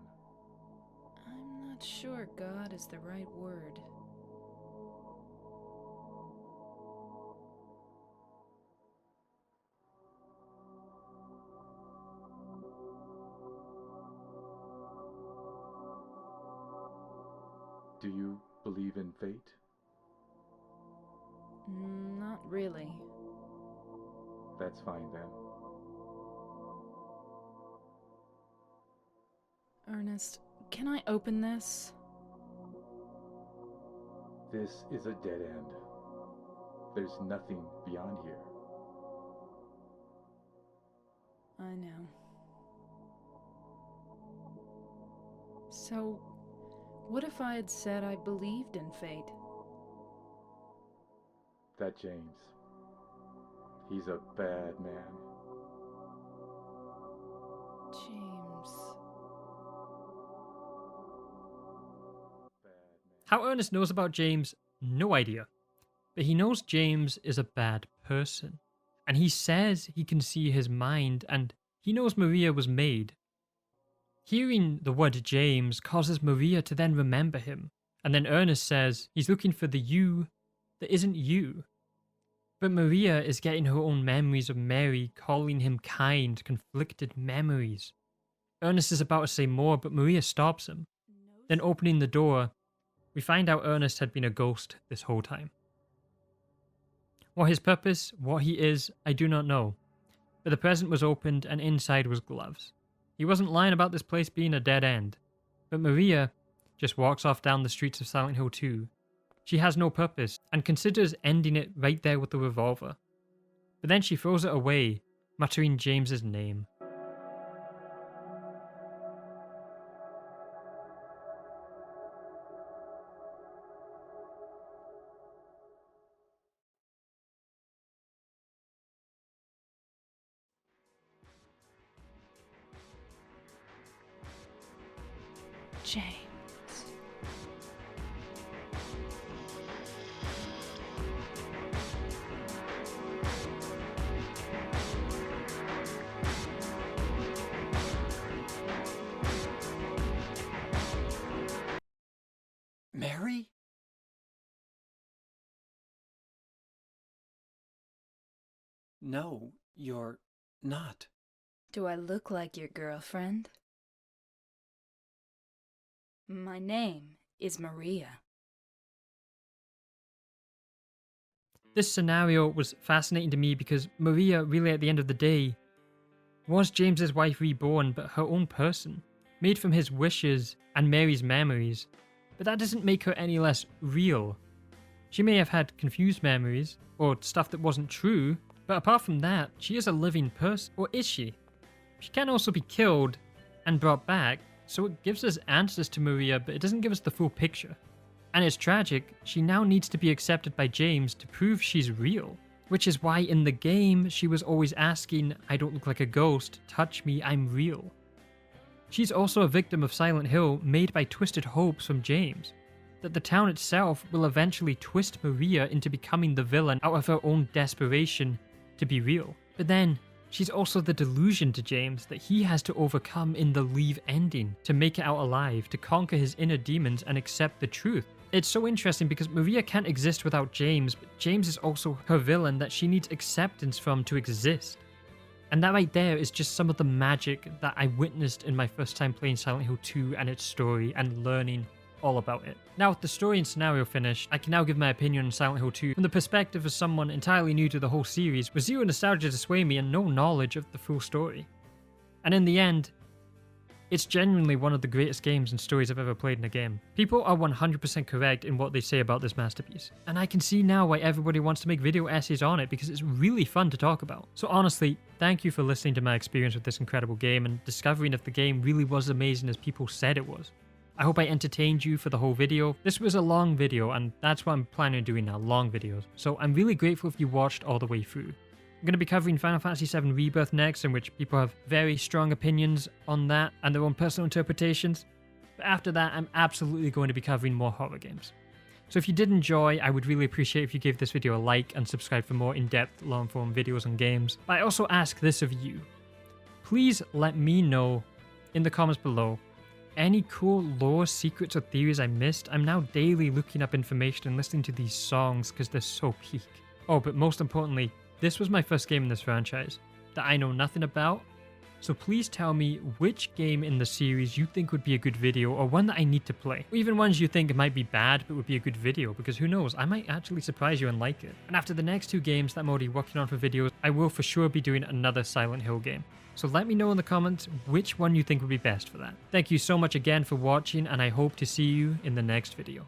I'm not sure God is the right word.
Do you believe in fate?
Not really.
That's fine then.
Ernest, can I open this?
This is a dead end. There's nothing beyond here.
I know. So, what if I had said I believed in fate?
That James. He's a bad man.
James.
How Ernest knows about James, no idea. But he knows James is a bad person. And he says he can see his mind, and he knows Maria was made. Hearing the word James causes Maria to then remember him. And then Ernest says he's looking for the you that isn't you. But Maria is getting her own memories of Mary, calling him kind, conflicted memories. Ernest is about to say more, but Maria stops him. Then opening the door, we find out Ernest had been a ghost this whole time. What his purpose, what he is, I do not know. But the present was opened and inside was gloves. He wasn't lying about this place being a dead end. But Maria just walks off down the streets of Silent Hill 2. She has no purpose and considers ending it right there with the revolver. But then she throws it away, muttering James's name.
James.
Mary? No, you're not.
Do I look like your girlfriend? My name is Maria.
This scenario was fascinating to me because Maria, really at the end of the day, was James's wife reborn, but her own person, made from his wishes and Mary's memories. But that doesn't make her any less real. She may have had confused memories, or stuff that wasn't true, but apart from that, she is a living person, or is she? She can also be killed and brought back, so it gives us answers to Maria, but it doesn't give us the full picture. And it's tragic, she now needs to be accepted by James to prove she's real. Which is why in the game, she was always asking, I don't look like a ghost, touch me, I'm real. She's also a victim of Silent Hill made by twisted hopes from James. That the town itself will eventually twist Maria into becoming the villain out of her own desperation to be real. But then, she's also the delusion to James that he has to overcome in the Leave ending to make it out alive, to conquer his inner demons and accept the truth. It's so interesting because Maria can't exist without James, but James is also her villain that she needs acceptance from to exist. And that right there is just some of the magic that I witnessed in my first time playing Silent Hill 2 and its story and learning all about it. Now with the story and scenario finished, I can now give my opinion on Silent Hill 2 from the perspective of someone entirely new to the whole series with zero nostalgia to sway me and no knowledge of the full story. And in the end, it's genuinely one of the greatest games and stories I've ever played in a game. People are 100% correct in what they say about this masterpiece, and I can see now why everybody wants to make video essays on it because it's really fun to talk about. So honestly, thank you for listening to my experience with this incredible game and discovering if the game really was amazing as people said it was. I hope I entertained you for the whole video. This was a long video and that's what I'm planning on doing now, long videos. So I'm really grateful if you watched all the way through. I'm going to be covering Final Fantasy VII Rebirth next, in which people have very strong opinions on that and their own personal interpretations. But after that, I'm absolutely going to be covering more horror games. So if you did enjoy, I would really appreciate if you gave this video a like and subscribe for more in-depth, long-form videos on games. But I also ask this of you. Please let me know in the comments below any cool lore, secrets, or theories I missed. I'm now daily looking up information and listening to these songs because they're so peak. Oh, but most importantly, this was my first game in this franchise that I know nothing about, so please tell me which game in the series you think would be a good video or one that I need to play. Or even ones you think might be bad but would be a good video, because who knows, I might actually surprise you and like it. And after the next 2 games that I'm already working on for videos, I will for sure be doing another Silent Hill game. So let me know in the comments which one you think would be best for that. Thank you so much again for watching, and I hope to see you in the next video.